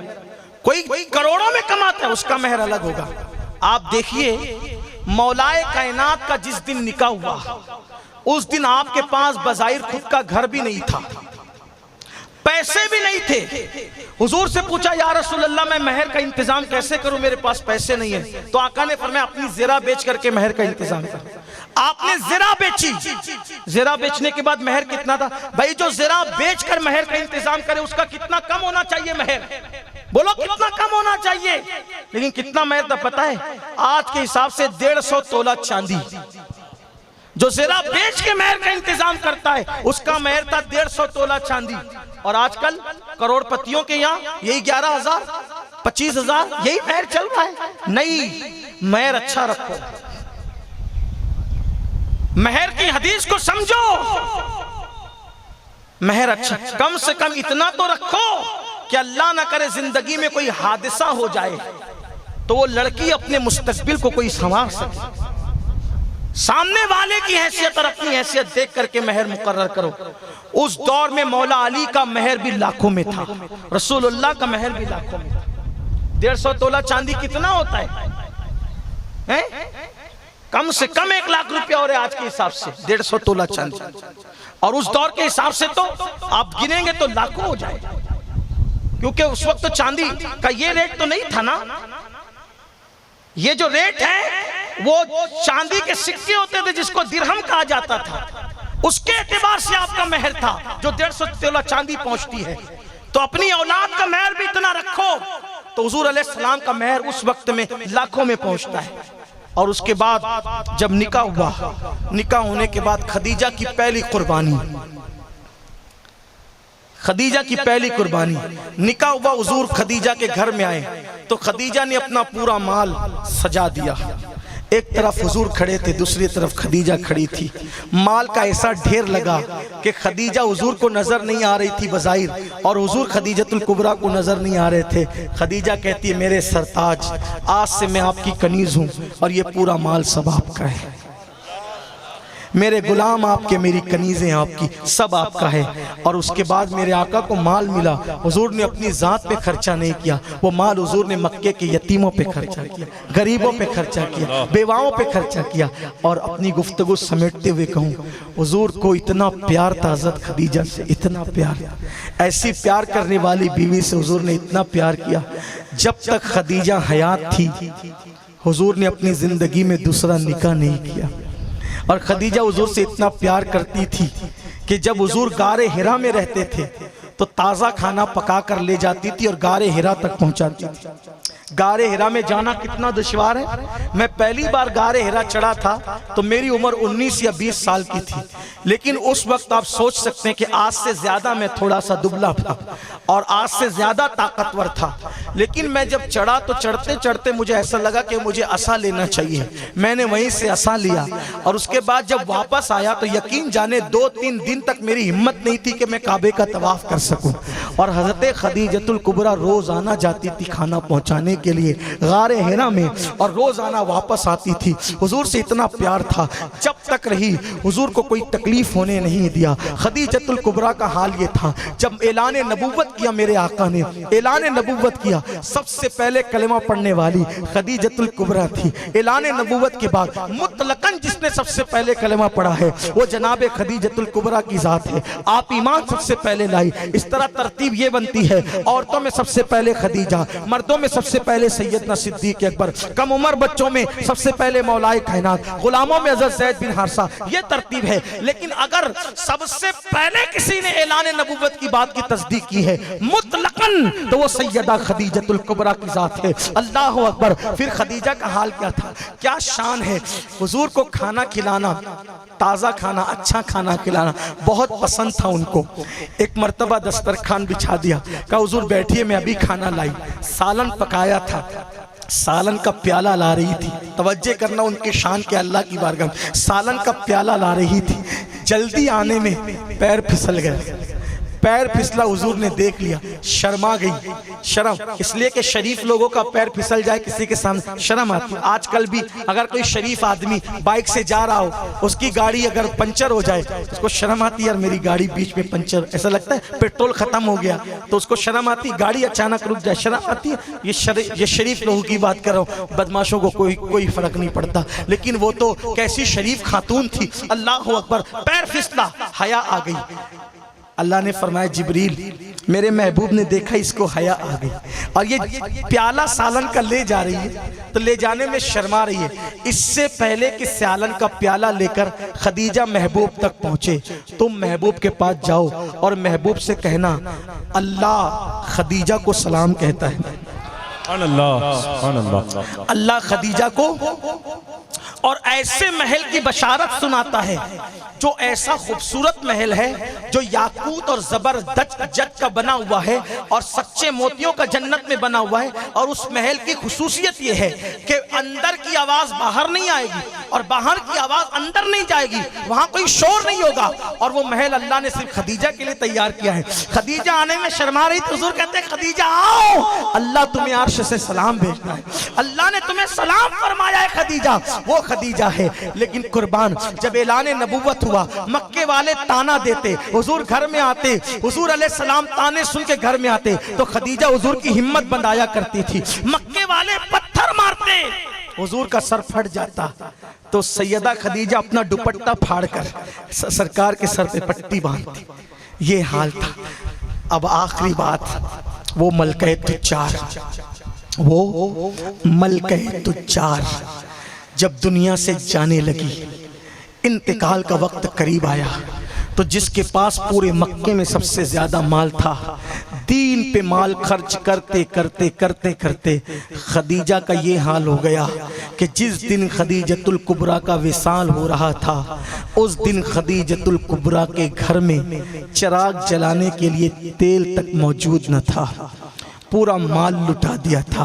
कोई करोड़ों में कमाता है उसका महर अलग होगा। आप देखिए, मौलाए कायनात का जिस दिन निकाह हुआ, उस दिन आपके पास बजाहिर खुद का घर भी नहीं था, पैसे भी नहीं थे। हुजूर से पूछा, या रसूल अल्लाह मैं महर का इंतजाम कैसे करूं, मेरे पास पैसे नहीं है। तो आका ने फरमाया अपनी ज़रा बेच करके महर का इंतजाम कर। आपने ज़रा बेची, ज़रा बेचने के बाद महर कितना था? भाई जो ज़रा बेचकर महर का इंतजाम करे उसका कितना कम होना चाहिए महर? बोलो कितना कम होना चाहिए? लेकिन कितना महर था पता है? आज के हिसाब से 150 तोला चांदी। जो ज़रा बेच के महर का इंतजाम करता है उसका महर था 150 तोला चांदी। और आजकल करोड़पतियों के यहाँ यही 11,000, 25,000 यही महर चल रहा है। नहीं, महर अच्छा रखो, महर की हदीस को समझो। महर अच्छा, कम से कम इतना तो रखो कि अल्लाह ना करे जिंदगी में कोई हादसा हो जाए तो वो लड़की अपने मुस्तकबिल को कोई संवार सके। सामने वाले की हैसियत और अपनी हैसियत देख करके महर मुकर्रर करो। उस दौर में मौला अली का महर भी लाखों में था, रसूलुल्लाह का महर भी लाखों में था। 150 तोला चांदी कितना होता है? कम से कम 1 लाख रुपया हो रहा है आज के हिसाब से 150 तोला चांदी, और उस दौर के हिसाब से तो आप गिनेंगे तो लाखों हो जाए, क्योंकि उस वक्त तो चांदी का ये रेट तो नहीं था ना। ये जो रेट है वो चांदी के सिक्के होते थे जिसको दिरहम कहा जाता था, उसके एतबार से आपका महर था जो 150 तोला चांदी पहुंचती है। तो अपनी औलाद का महर भी इतना रखो तो हुजूर अलैहिस्सलाम का महर उस वक्त में लाखों में पहुंचता है। और उसके बाद जब निकाह हुआ, निकाह होने के बाद खदीजा की पहली कुर्बानी, खदीजा की पहली कुर्बानी, निकाह हुआ, हुजूर खदीजा के घर में आए तो खदीजा ने अपना पूरा माल सजा दिया। एक तरफ हुजूर खड़े थे, दूसरी तरफ खदीजा खड़ी थी। माल का ऐसा ढेर लगा कि खदीजा हुजूर को नजर नहीं आ रही थी बज़ाहिर, और हुजूर खदीजतुल कुबरा को नजर नहीं आ रहे थे। खदीजा कहती है, मेरे सरताज, आज से मैं आपकी कनीज हूं और ये पूरा माल सब आपका है। मेरे गुलाम आपके, मेरी कनीजें आपकी, सब आपका है। और उसके बाद मेरे आका को माल मिला, हुजूर ने अपनी जात पे खर्चा नहीं किया, वो माल हुजूर ने मक्के के यतीमों पे खर्चा किया, गरीबों पे खर्चा किया, बेवाओं पे खर्चा किया। और अपनी गुफ्तगू समेटते हुए कहूँ, हुजूर को इतना प्यार था हज़रत खदीजा से, इतना प्यार, ऐसी प्यार करने वाली बीवी से हुजूर ने इतना प्यार किया। जब तक खदीजा हयात थी हुजूर ने अपनी जिंदगी में दूसरा निकाह नहीं किया। और खदीजा हुजूर से इतना प्यार करती थी कि जब हुजूर गारे हिरा में रहते थे तो ताज़ा खाना पका कर ले जाती थी और गारे हिरा तक पहुंचाती थी। गारे हिरा में जाना कितना दुश्वार है। मैं पहली बार गारे हिरा चढ़ा था तो मेरी उम्र 19 या 20 साल की थी, लेकिन उस वक्त आप सोच सकते हैं कि आज से ज्यादा मैं थोड़ा सा दुबला था और आज से ज्यादा ताकतवर था। लेकिन मैं जब चढ़ा तो चढ़ते चढ़ते मुझे ऐसा लगा कि मुझे असा लेना चाहिए। मैंने वहीं से असा लिया और उसके बाद जब वापस आया तो यकीन जाने 2-3 दिन तक मेरी हिम्मत नहीं थी कि मैं काबे का तवाफ कर सकूं। और हज़रत खदीजतुल कुबरा रोजाना जाती थी खाना पहुंचाने के लिए गारे हिरा में, और रोजाना वापस आती थी। हुजूर से इतना प्यार था, जब तक रही हुजूर को कोई तकलीफ होने नहीं दिया। खदीजतुल कुबरा का हाल ये था, जब ऐलान नबूवत किया मेरे आका ने, ऐलान नबूवत किया, सबसे पहले कलमा पढ़ने वाली खदीजतुल कुबरा थी। ऐलान नबूवत के बाद मुतलकन जिसने सबसे पहले कलमा पढ़ा है वो जनाब खदीजतुल कुबरा की जात है। आप ईमान सबसे पहले लाई। इस तरह तरतीब ये बनती है, औरतों में सबसे पहले खदीजा, मर्दों में सबसे पहले सैयदना सिद्दीक अकबर, कम उम्र बच्चों में सबसे पहले मौलाए कायनात, गुलामों में हज़रत ज़ैद बिन हारिसा। ये तरतीब है। लेकिन अगर सबसे पहले किसी ने ऐलान नबूवत की बात की तस्दीक की है मुतलकन तो वो सैयदा खदीजतुल कुबरा की जात है। अल्लाह अकबर। फिर खदीजा का हाल क्या था, क्या शान है। हुजूर को खाना खिलाना, ताज़ा खाना, अच्छा खाना खिलाना बहुत पसंद था उनको। एक मर्तबा दस्तरखान बिछा दिया, कहा हुजूर बैठिए मैं अभी खाना लाई। सालन पकाया था, सालन का प्याला ला रही थी। तवज्जो करना उनके शान के अल्लाह की बारगाह में, सालन का प्याला ला रही थी। जल्दी आने में पैर फिसल गए, पैर फिसला, हुजूर ने देख लिया, शर्मा गई। शर्म इसलिए कि शरीफ लोगों का पैर फिसल जाए किसी के सामने शर्म आती है। आजकल भी अगर कोई शरीफ आदमी बाइक से जा रहा हो, उसकी गाड़ी अगर पंचर हो जाए उसको शर्म आती है, यार मेरी गाड़ी बीच में पंचर, ऐसा लगता है पेट्रोल खत्म हो गया तो उसको शर्म आती है। गाड़ी अचानक रुक जाए शर्म आती है। ये शरीफ लोगों की बात कर रहा हूँ, बदमाशों को कोई फर्क नहीं पड़ता। लेकिन वो तो कैसी शरीफ खातून थी। अल्लाह अकबर। पैर फिसला, हया आ गई। अल्लाह ने फरमाया जिब्रील, मेरे महबूब ने देखा इसको हया आ गई और ये प्याला सालन का ले जा रही है तो ले जाने में शर्मा रही है। इससे पहले कि सालन का प्याला लेकर खदीजा महबूब तक पहुंचे, तुम महबूब के पास जाओ और महबूब से कहना अल्लाह खदीजा को सलाम कहता है। अल्लाह खदीजा को और ऐसे महल की बशारत सुनाता है जो ऐसा खूबसूरत महल है जो याकूत और जबरदस्त का बना हुआ है और सच्चे मोतियों का जन्नत में बना हुआ है। और उस महल की खुसूसियत यह है कि अंदर की आवाज बाहर नहीं आएगी और बाहर की आवाज अंदर नहीं जाएगी, वहां कोई शोर नहीं होगा। और वो महल अल्लाह ने सिर्फ खदीजा के लिए तैयार किया है। खदीजा आने में शर्मा रही तो हुजूर कहते हैं खदीजा आओ, अल्लाह तुम्हें अर्श से सलाम भेजना है, अल्लाह ने तुम्हें सलाम फरमाया है खदीजा, वो खदीजा है। लेकिन कुर्बान जब ऐलान नबुव्वत हुआ, मक्के वाले ताना देते, हुजूर घर में आते, हुजूर अलैहिस्सलाम ताने सुन के घर में आते तो खदीजा हुजूर की हिम्मत बंधाया करती थी। मक्के वाले पत्थर मारते, हुजूर का सर फट जाता तो सैयदा खदीजा अपना दुपट्टा फाड़कर सरकार के सर पे पट्टी बांधती। ये हाल था। अब आखिरी बात, वो मलके तुच्चार, वो मलके तुच्चार जब दुनिया से जाने लगी, इंतकाल का वक्त करीब आया तो जिसके पास पूरे मक्के में सबसे ज्यादा माल था, दीन पे माल खर्च करते करते करते करते खदीजा का ये हाल हो गया कि जिस दिन खदीजतुल कुबरा का विसाल हो रहा था, उस दिन खदीजतुल कुबरा के घर में चिराग जलाने के लिए तेल तक मौजूद न था। पूरा माल लुटा दिया था।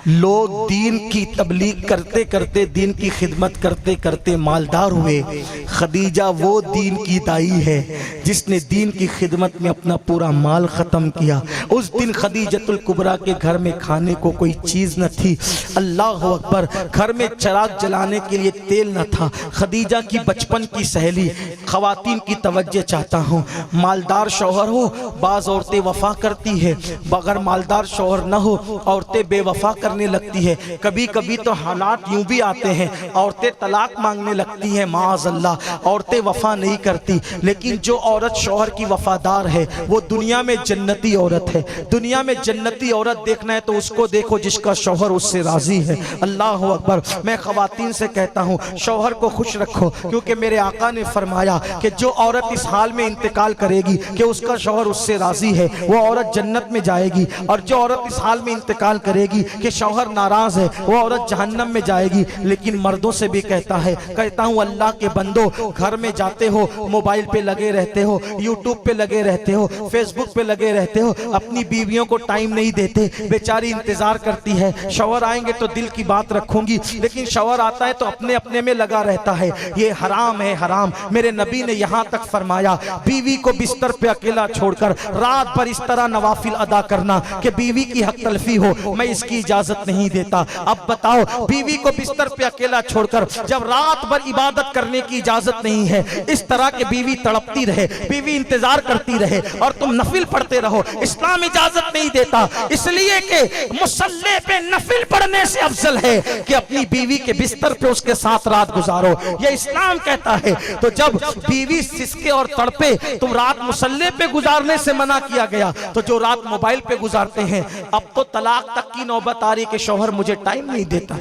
लोग दीन की तबलीग करते करते, दीन की खिदमत करते करते मालदार हुए। खदीजा वो दीन की दाई है जिसने दीन की खिदमत में अपना पूरा माल ख़त्म किया। उस दिन खदीजतुल कुबरा के घर में खाने को कोई चीज़ न थी। अल्लाह अकबर, घर में चिराग जलाने के लिए तेल न था। खदीजा की बचपन की सहेली, ख़वातीन की तवज्जो चाहता हूँ, मालदार शौहर हो, बाज़ औरतें वफ़ा करती है, बगैर मालदार शौहर न हो औरतें बेवफा करने लगती है। कभी कभी तो हालात यूं भी आते हैं, औरतें तलाक मांगने लगती हैं, माअज़ल्लाह, औरतें वफा नहीं करती। लेकिन जो औरत शौहर की वफादार है वो दुनिया में जन्नती औरत है। दुनिया में जन्नती औरत देखना है तो उसको देखो जिसका शौहर उससे राजी है। अल्लाह अकबर। मैं ख़वातीन से कहता हूँ शौहर को खुश रखो, क्योंकि मेरे आका ने फरमाया कि जो औरत इस हाल में इंतकाल करेगी कि उसका शौहर उससे राजी है, वो औरत जन्नत में जाएगी। और जो औरत इस हाल में इंतकाल करेगी कि शौहर नाराज है, वो औरत जहन्नम में जाएगी। लेकिन मर्दों से भी कहता हूँ अल्लाह के बंदो, घर में जाते हो, मोबाइल पे लगे रहते हो, यूट्यूब पे लगे रहते हो, फेसबुक पे लगे रहते हो, अपनी बीवियों को टाइम नहीं देते। बेचारी इंतजार करती है शौहर आएंगे तो दिल की बात रखूंगी, लेकिन शौहर आता है तो अपने अपने में लगा रहता है। ये हराम है, हराम। मेरे नबी ने यहाँ तक फरमाया बीवी को बिस्तर पे अकेला छोड़कर रात भर इस तरह नवाफिल अदा करना कि बीवी की हक तलफी हो, मैं इसकी इजाजत नहीं देता। अब बताओ, बीवी को बिस्तर पे अकेला छोड़कर जब रात भर इबादत करने की इजाजत नहीं है, इस तरह के बीवी तड़पती रहे, बीवी इंतजार करती रहे और तुम नफिल पढ़ते रहो, इस्लाम इजाजत नहीं देता। इसलिए कि मुसल्ले पे नफिल पढ़ने से अफजल है कि अपनी बीवी के बिस्तर पे उसके साथ रात गुजारो, ये इस्लाम कहता है। तो जब बीवी सिसके और तड़पे तुम रात मुसल्ले पे गुजारने से मना किया गया, तो जो रात मोबाइल पे गुजारते हैं, अब तो तलाक तक की नौबत आ रही कि शौहर मुझे टाइम नहीं देता।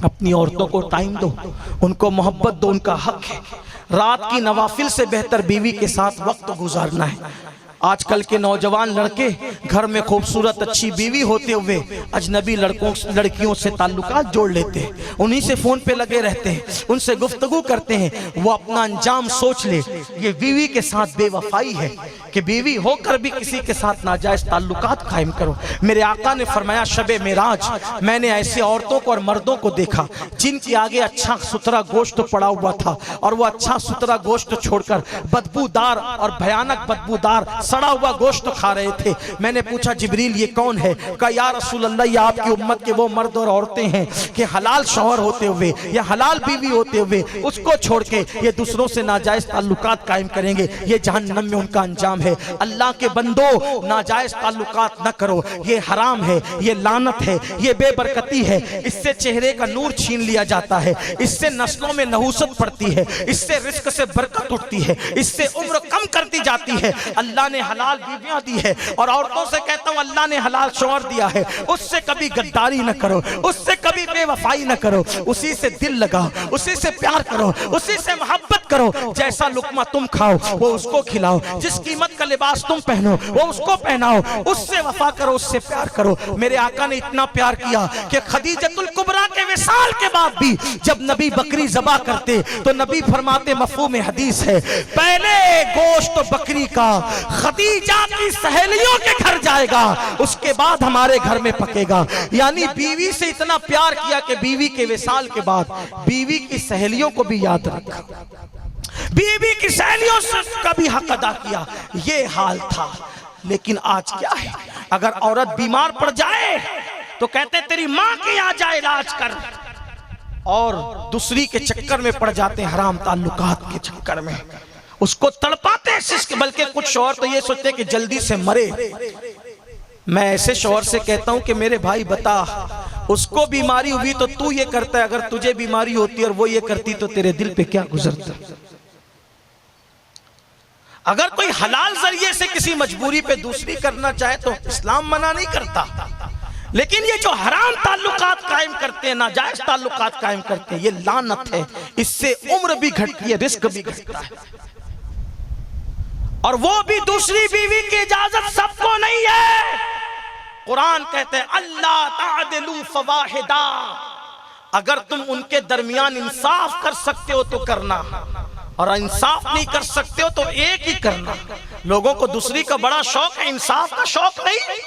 अपनी औरतों को टाइम दो, उनको मोहब्बत दो, उनका हक है। रात की नवाफिल से बेहतर बीवी के साथ वक्त गुजारना है। आजकल के नौजवान लड़के घर में खूबसूरत अच्छी बीवी होते हुए अजनबी लड़कियों से ताल्लुकात जोड़ लेते हैं, उन्हीं से फोन पे लगे रहते हैं, उनसे गुफ्तगू करते हैं। वो अपना अंजाम सोच ले, ये बीवी के साथ बेवफाई है कि बीवी होकर भी किसी के साथ नाजायज ताल्लुकात कायम करो। मेरे आका ने फरमाया शबे मेराज मैंने ऐसे औरतों को और मर्दों को देखा जिनके आगे अच्छा सुथरा गोश्त पड़ा हुआ था और वो अच्छा सुथरा गोश्त छोड़कर बदबूदार और भयानक बदबूदार सड़ा हुआ गोश्त खा रहे थे। मैंने पूछा जिब्रील ये कौन है? कहा या रसूल अल्लाह, ये आपकी उम्मत के वो मर्द और औरतें हैं कि हलाल शौहर होते हुए या हलाल बीवी होते हुए उसको छोड़ के ये दूसरों से नाजायज ताल्लुकात कायम करेंगे, ये जहन्नम में उनका अंजाम है। अल्लाह के बंदो, नाजायज ताल्लुकात न करो, ये हराम है, ये लानत है, ये बेबरकती है। इससे चेहरे का नूर छीन लिया जाता है, इससे नस्लों में नहूसत पड़ती है, इससे रिस्क से बरकत उठती है, इससे उम्र कम करती जाती है। अल्लाह ने हलाल बीवियां दी है और औरतों से कहता हूं अल्लाह ने हलाल शौहर दिया है, उससे कभी गद्दारी न करो, उससे कभी बेवफाई न करो, उसी से दिल लगाओ, उसी से प्यार करो, उसी से मोहब्बत मत करो, जैसा लुकमा तुम खाओ वो उसको खिलाओ, जिस कीमत का लिबास तुम पहनो वो उसको पहनाओ, उससे वफा करो, उससे प्यार करो। मेरे आका ने इतना प्यार किया कि खदीजतुल कुबरा के विसाल के बाद भी जब नबी बकरी ज़बा करते तो नबी फरमाते, मफ़हूम हदीस है, पहले गोश्त बकरी का खदीजा की सहेलियों के घर जाएगा, उसके बाद हमारे घर में पकेगा। यानी बीवी से इतना प्यार किया कि बीवी के विसाल के बाद बीवी की सहेलियों को भी याद रखा, बीवी की सहेलियों का भी हक अदा किया। ये हाल था। लेकिन आज क्या है, अगर औरत बीमार पड़ जाए तो कहते तेरी माँ के यहाँ जा इलाज कर, और दूसरी के चक्कर में पड़ जाते हैं, हराम ताल्लुकात के चक्कर में उसको तड़पाते हैं। बल्कि कुछ शौहर तो ये सोचते हैं कि जल्दी से मरे। मैं ऐसे शौहर से कहता हूं कि मेरे भाई बता, उसको बीमारी हुई तो तू ये करता है, अगर तुझे बीमारी होती और वो ये करती तो तेरे दिल पे क्या गुजरता। अगर कोई हलाल जरिए से किसी मजबूरी पे दूसरी करना चाहे तो इस्लाम मना नहीं करता, लेकिन ये जो हराम ताल्लुकात कायम करते हैं, नाजायज ताल्लुकात कायम करते हैं, ये लानत है। इससे उम्र भी घटती है, रिस्क भी घटता है, और वो भी दूसरी बीवी की इजाजत सबको नहीं है। कुरान कहते हैं अल्लाह तादिलू फवाहिदा, अगर तुम उनके दरमियान इंसाफ कर सकते हो तो करना, और इंसाफ नहीं कर सकते हो तो एक ही करना। लोगों को दूसरी का बड़ा शौक है, इंसाफ का शौक नहीं।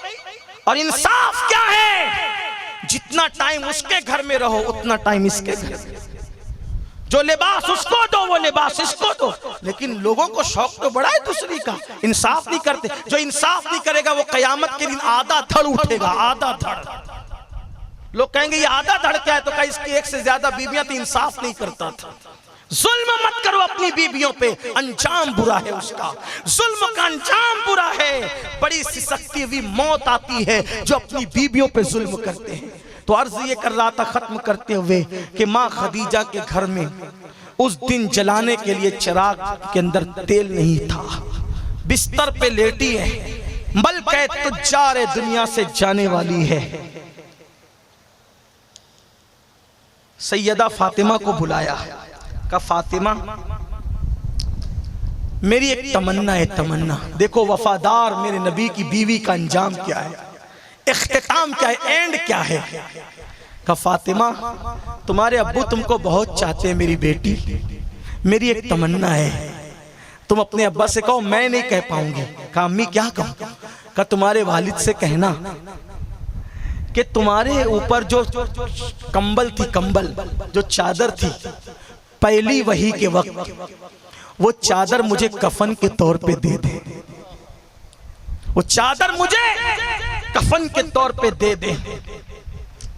और इंसाफ क्या है, जितना टाइम उसके घर में रहो उतना टाइम इसके घर में, जो लिबास उसको दो वो लिबास इसको दो। लेकिन लोगों को शौक तो बड़ा है दूसरी का, इंसाफ नहीं करते। जो इंसाफ नहीं करेगा वो कयामत के दिन आधा धड़ उठेगा, आधा धड़। लोग कहेंगे ये आधा धड़ क्या है, तो कहीं इसकी एक से ज्यादा बीबियां तो इंसाफ नहीं करता था। जुल्म मत करो अपनी बीबियों पे, अंजाम बुरा है उसका, जुल्म का अंजाम बुरा है। बड़ी सिसकती हुई मौत आती है जो अपनी बीबियों पे जुल्म करते हैं। तो अर्ज ये कर रहा था खत्म करते हुए कि माँ खदीजा के घर में उस दिन जलाने के लिए चिराग के अंदर तेल नहीं था, बिस्तर पे लेटी है, मलके तुज्जार दुनिया से जाने वाली है। सैयदा फातिमा को बुलाया, कहा फातिमा मेरी एक तमन्ना है, तमन्ना देखो वफादार मेरे नबी की बीवी का अंजाम क्या है, इख्तिताम क्या है, एंड क्या है। कहा फातिमा तुम्हारे अब्बू तुमको बहुत चाहते हैं मेरी बेटी, मेरी एक तमन्ना है, तुम अपने अब्बा से कहो, मैं नहीं कह पाऊंगी। कहा अम्मी क्या कहूं। कहा तुम्हारे वालिद से कहना कि तुम्हारे ऊपर जो कंबल थी, कंबल जो चादर थी पहली वही के वक्त, वो चादर मुझे कफन के तौर पे दे दे, वो चादर मुझे कफन के तौर पे दे दे,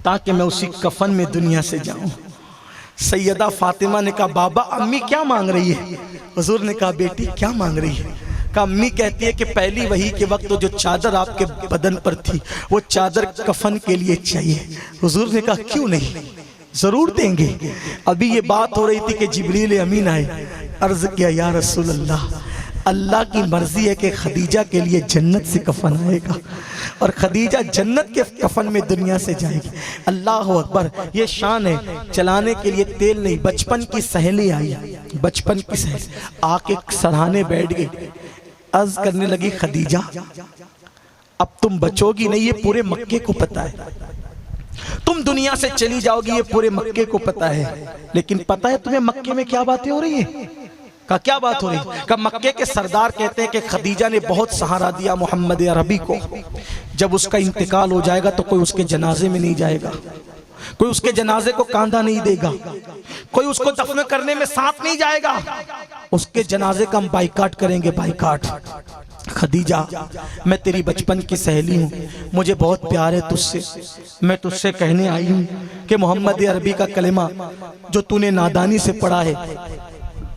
ताकि मैं उसी कफन में दुनिया से जाऊं। सैयदा फातिमा ने कहा बाबा अम्मी क्या मांग रही है। हुजूर ने कहा बेटी क्या मांग रही है। कहा अम्मी कहती है कि पहली वही के वक्त तो जो चादर आपके बदन पर थी वो चादर कफन के लिए चाहिए। हुजूर ने कहा क्यों नहीं, जरूर देंगे। अभी ये बात हो रही थी कि जिब्रील अमीन आए, अर्ज किया या रसूल अल्लाह, अल्लाह की मर्जी है कि खदीजा के लिए जन्नत से कफन आएगा और खदीजा जन्नत के कफन में दुनिया से जाएगी। अल्लाह अकबर, ये शान है। चलाने के लिए तेल नहीं, बचपन की सहेली आई, बचपन की सहेली आके सराहने बैठ गई, अर्ज करने लगी खदीजा अब तुम बचोगी नहीं, ये पूरे मक्के को पता है, तुम दुनिया से चली जाओगी, ये पूरे मक्के को पता है, लेकिन पता है तुम्हें मक्के में क्या बातें हो रही है। का क्या बात हो रही है। का मक्के के सरदार कहते हैं कि खदीजा ने बहुत सहारा दिया मोहम्मद अरबी को, जब उसका इंतकाल हो जाएगा तो कोई उसके जनाजे में नहीं जाएगा, कोई उसके जनाजे को कांधा नहीं देगा, कोई उसको दफन करने में साथ नहीं जाएगा, उसके जनाजे का हम बाइकाट करेंगे, बाइकाट। खदीजा मैं तेरी बचपन की सहेली हूँ, मुझे बहुत प्यार है तुझसे, मैं तुझसे कहने आई हूँ कि मोहम्मद अरबी का कलेमा जो तूने नादानी से पढ़ा है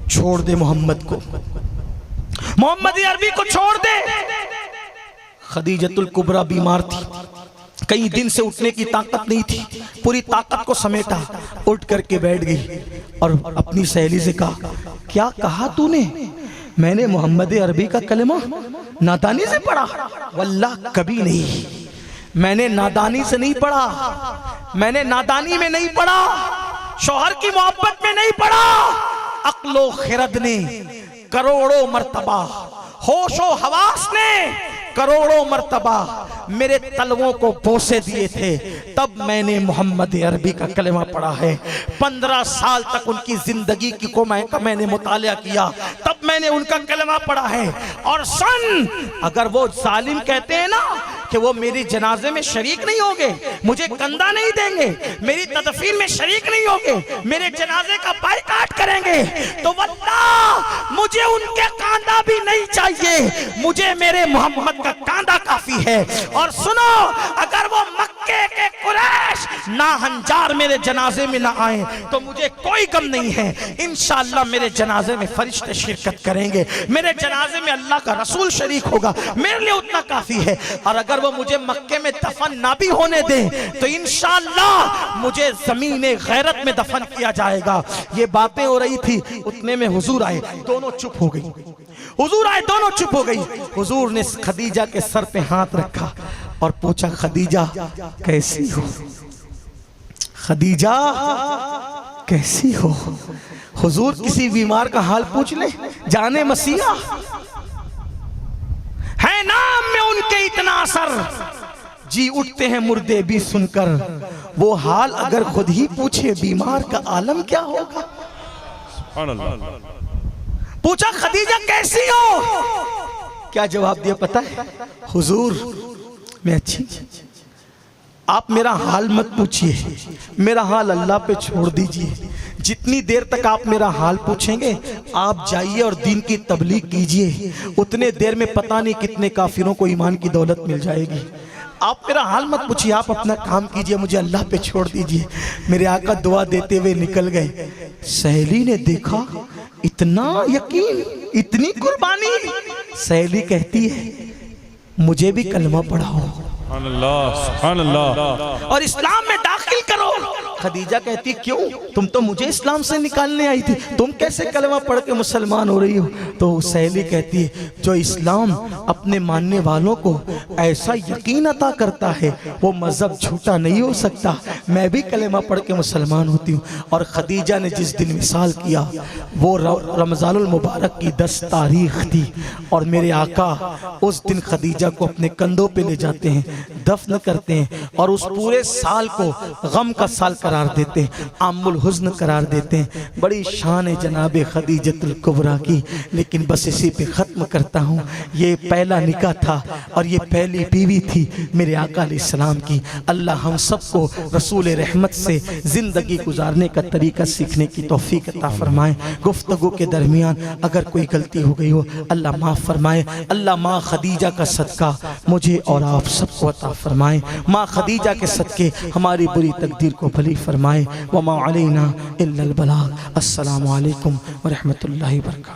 छोड़ दे, मोहम्मद को, मोहम्मद अरबी को छोड़ दे। खदीजतुल कुबरा बीमार थी, कई दिन से उठने की ताकत नहीं थी, पूरी ताकत को समेटा, उठ करके बैठ गई और अपनी सहेली से कहा क्या कहा तूने। मैंने मोहम्मद अरबी का कलमा नादानी से पढ़ा। वल्लाह कभी नहीं, मैंने नादानी से नहीं पढ़ा, मैंने नादानी में नहीं पढ़ा, शौहर की मोहब्बत में नहीं पढ़ा, अक्लो खिरद ने करोड़ों मर्तबा, होशो हवास ने करोड़ों मर्तबा मेरे तलवों को बोसे दिए थे, तब मैंने मोहम्मद अरबी का कलमा पढ़ा है। 15 साल तक उनकी जिंदगी को मैंने मुतालिया किया, तब मैंने उनका कलमा पढ़ा है। और सन, अगर वो जालिम कहते हैं ना कि वो मेरी जनाजे में शरीक नहीं होंगे, मुझे कंधा नहीं देंगे, मेरी तदफीन में शरीक नहीं होंगे, मेरे जनाजे का बाइकाट करेंगे, तो वल्लाह मुझे उनके कांधा भी नहीं चाहिए, मुझे मेरे मोहम्मद का कांधा काफी है। और सुनो, अगर वो मक्के के कुरैश ना हंजार मेरे जनाजे में ना आए तो मुझे कोई गम नहीं है। इंशाअल्लाह मेरे जनाजे में फरिश्ते शिरकत करेंगे, मेरे जनाजे में अल्लाह का रसूल शरीक होगा, मेरे लिए उतना काफी है। और अगर वो मुझे मक्के में दफन ना भी होने दें तो इंशाअल्लाह मुझे ज़मीन गैरत में दफन किया जाएगा। ये बातें हो रही थी, उतने में हुजूर आए, दोनों चुप हो गई। हुजूर आए, दोनों चुप हो गई। हुजूर ने खदीजा के सर पे हाथ रखा और पूछा, खदीजा कैसी हो? खदीजा कैसी हो? हुजूर किसी बीमार का हाल पूछ ले, जाने मसीहा है नाम में उनके इतना असर, जी उठते हैं मुर्दे भी सुनकर। वो हाल अगर खुद ही पूछे बीमार का आलम क्या होगा? पूछा, खदीजा कैसी हो? क्या जवाब दिया पता है? हुजूर मैं अच्छी, आप मेरा हाल मत पूछिए, मेरा हाल अल्लाह पे छोड़ दीजिए। जितनी देर तक आप मेरा हाल पूछेंगे, आप जाइए और दीन की तबलीग कीजिए, उतने देर में पता नहीं कितने काफिरों को ईमान की दौलत मिल जाएगी। आप मेरा हाल मत पूछिए, आप अपना काम कीजिए, मुझे अल्लाह पे छोड़ दीजिए। मेरे आका दुआ देते हुए निकल गए। सहेली ने देखा, इतना यकीन, इतनी कुर्बानी। सहेली कहती है, मुझे भी कलमा पढ़ाओ और इस्लाम में दाखिल करो। खदीजा कहती, क्यों? तुम तो मुझे इस्लाम से निकालने आई थी, तुम कैसे कलमा पढ़ के मुसलमान हो रही हो? तो सहेली कहती है, जो इस्लाम अपने मानने वालों को ऐसा यकीन अता करता है वो मजहब झूठा नहीं हो सकता। मैं भी कलमा पढ़ के मुसलमान होती हूँ। और खदीजा ने जिस दिन विसाल किया वो रमज़ानुल मुबारक की 10 तारीख थी, और मेरे आका उस दिन खदीजा को अपने कंधों पे ले जाते हैं, दफन करते हैं, और उस पूरे साल को गम का साल करार देते हैं, आमुल हुज़्न करार देते हैं। बड़ी शान है जनाब खदीजतुल कुबरा की। लेकिन बस इसी पे ख़त्म करता हूँ। ये पहला निकाह था और ये पहली बीवी थी मेरे आका अलैहिस्सलाम की। अल्लाह हम सबको रसूल रहमत से ज़िंदगी गुजारने का तरीका सीखने की तौफीक अता फरमाए। गुफ्तगू के दरमियान अगर कोई गलती हो गई हो, अल्लाह माफ़ फरमाए। अल्लाह माँ खदीजा का सदका मुझे और आप सबको अता फरमाए। माँ खदीजा के सदके हमारी बुरी तकदीर को भली फरमाए। वमा अलैना इल्लल बलाग। अस्सलामु अलैकुम व रहमतुल्लाहि व बरकातहू।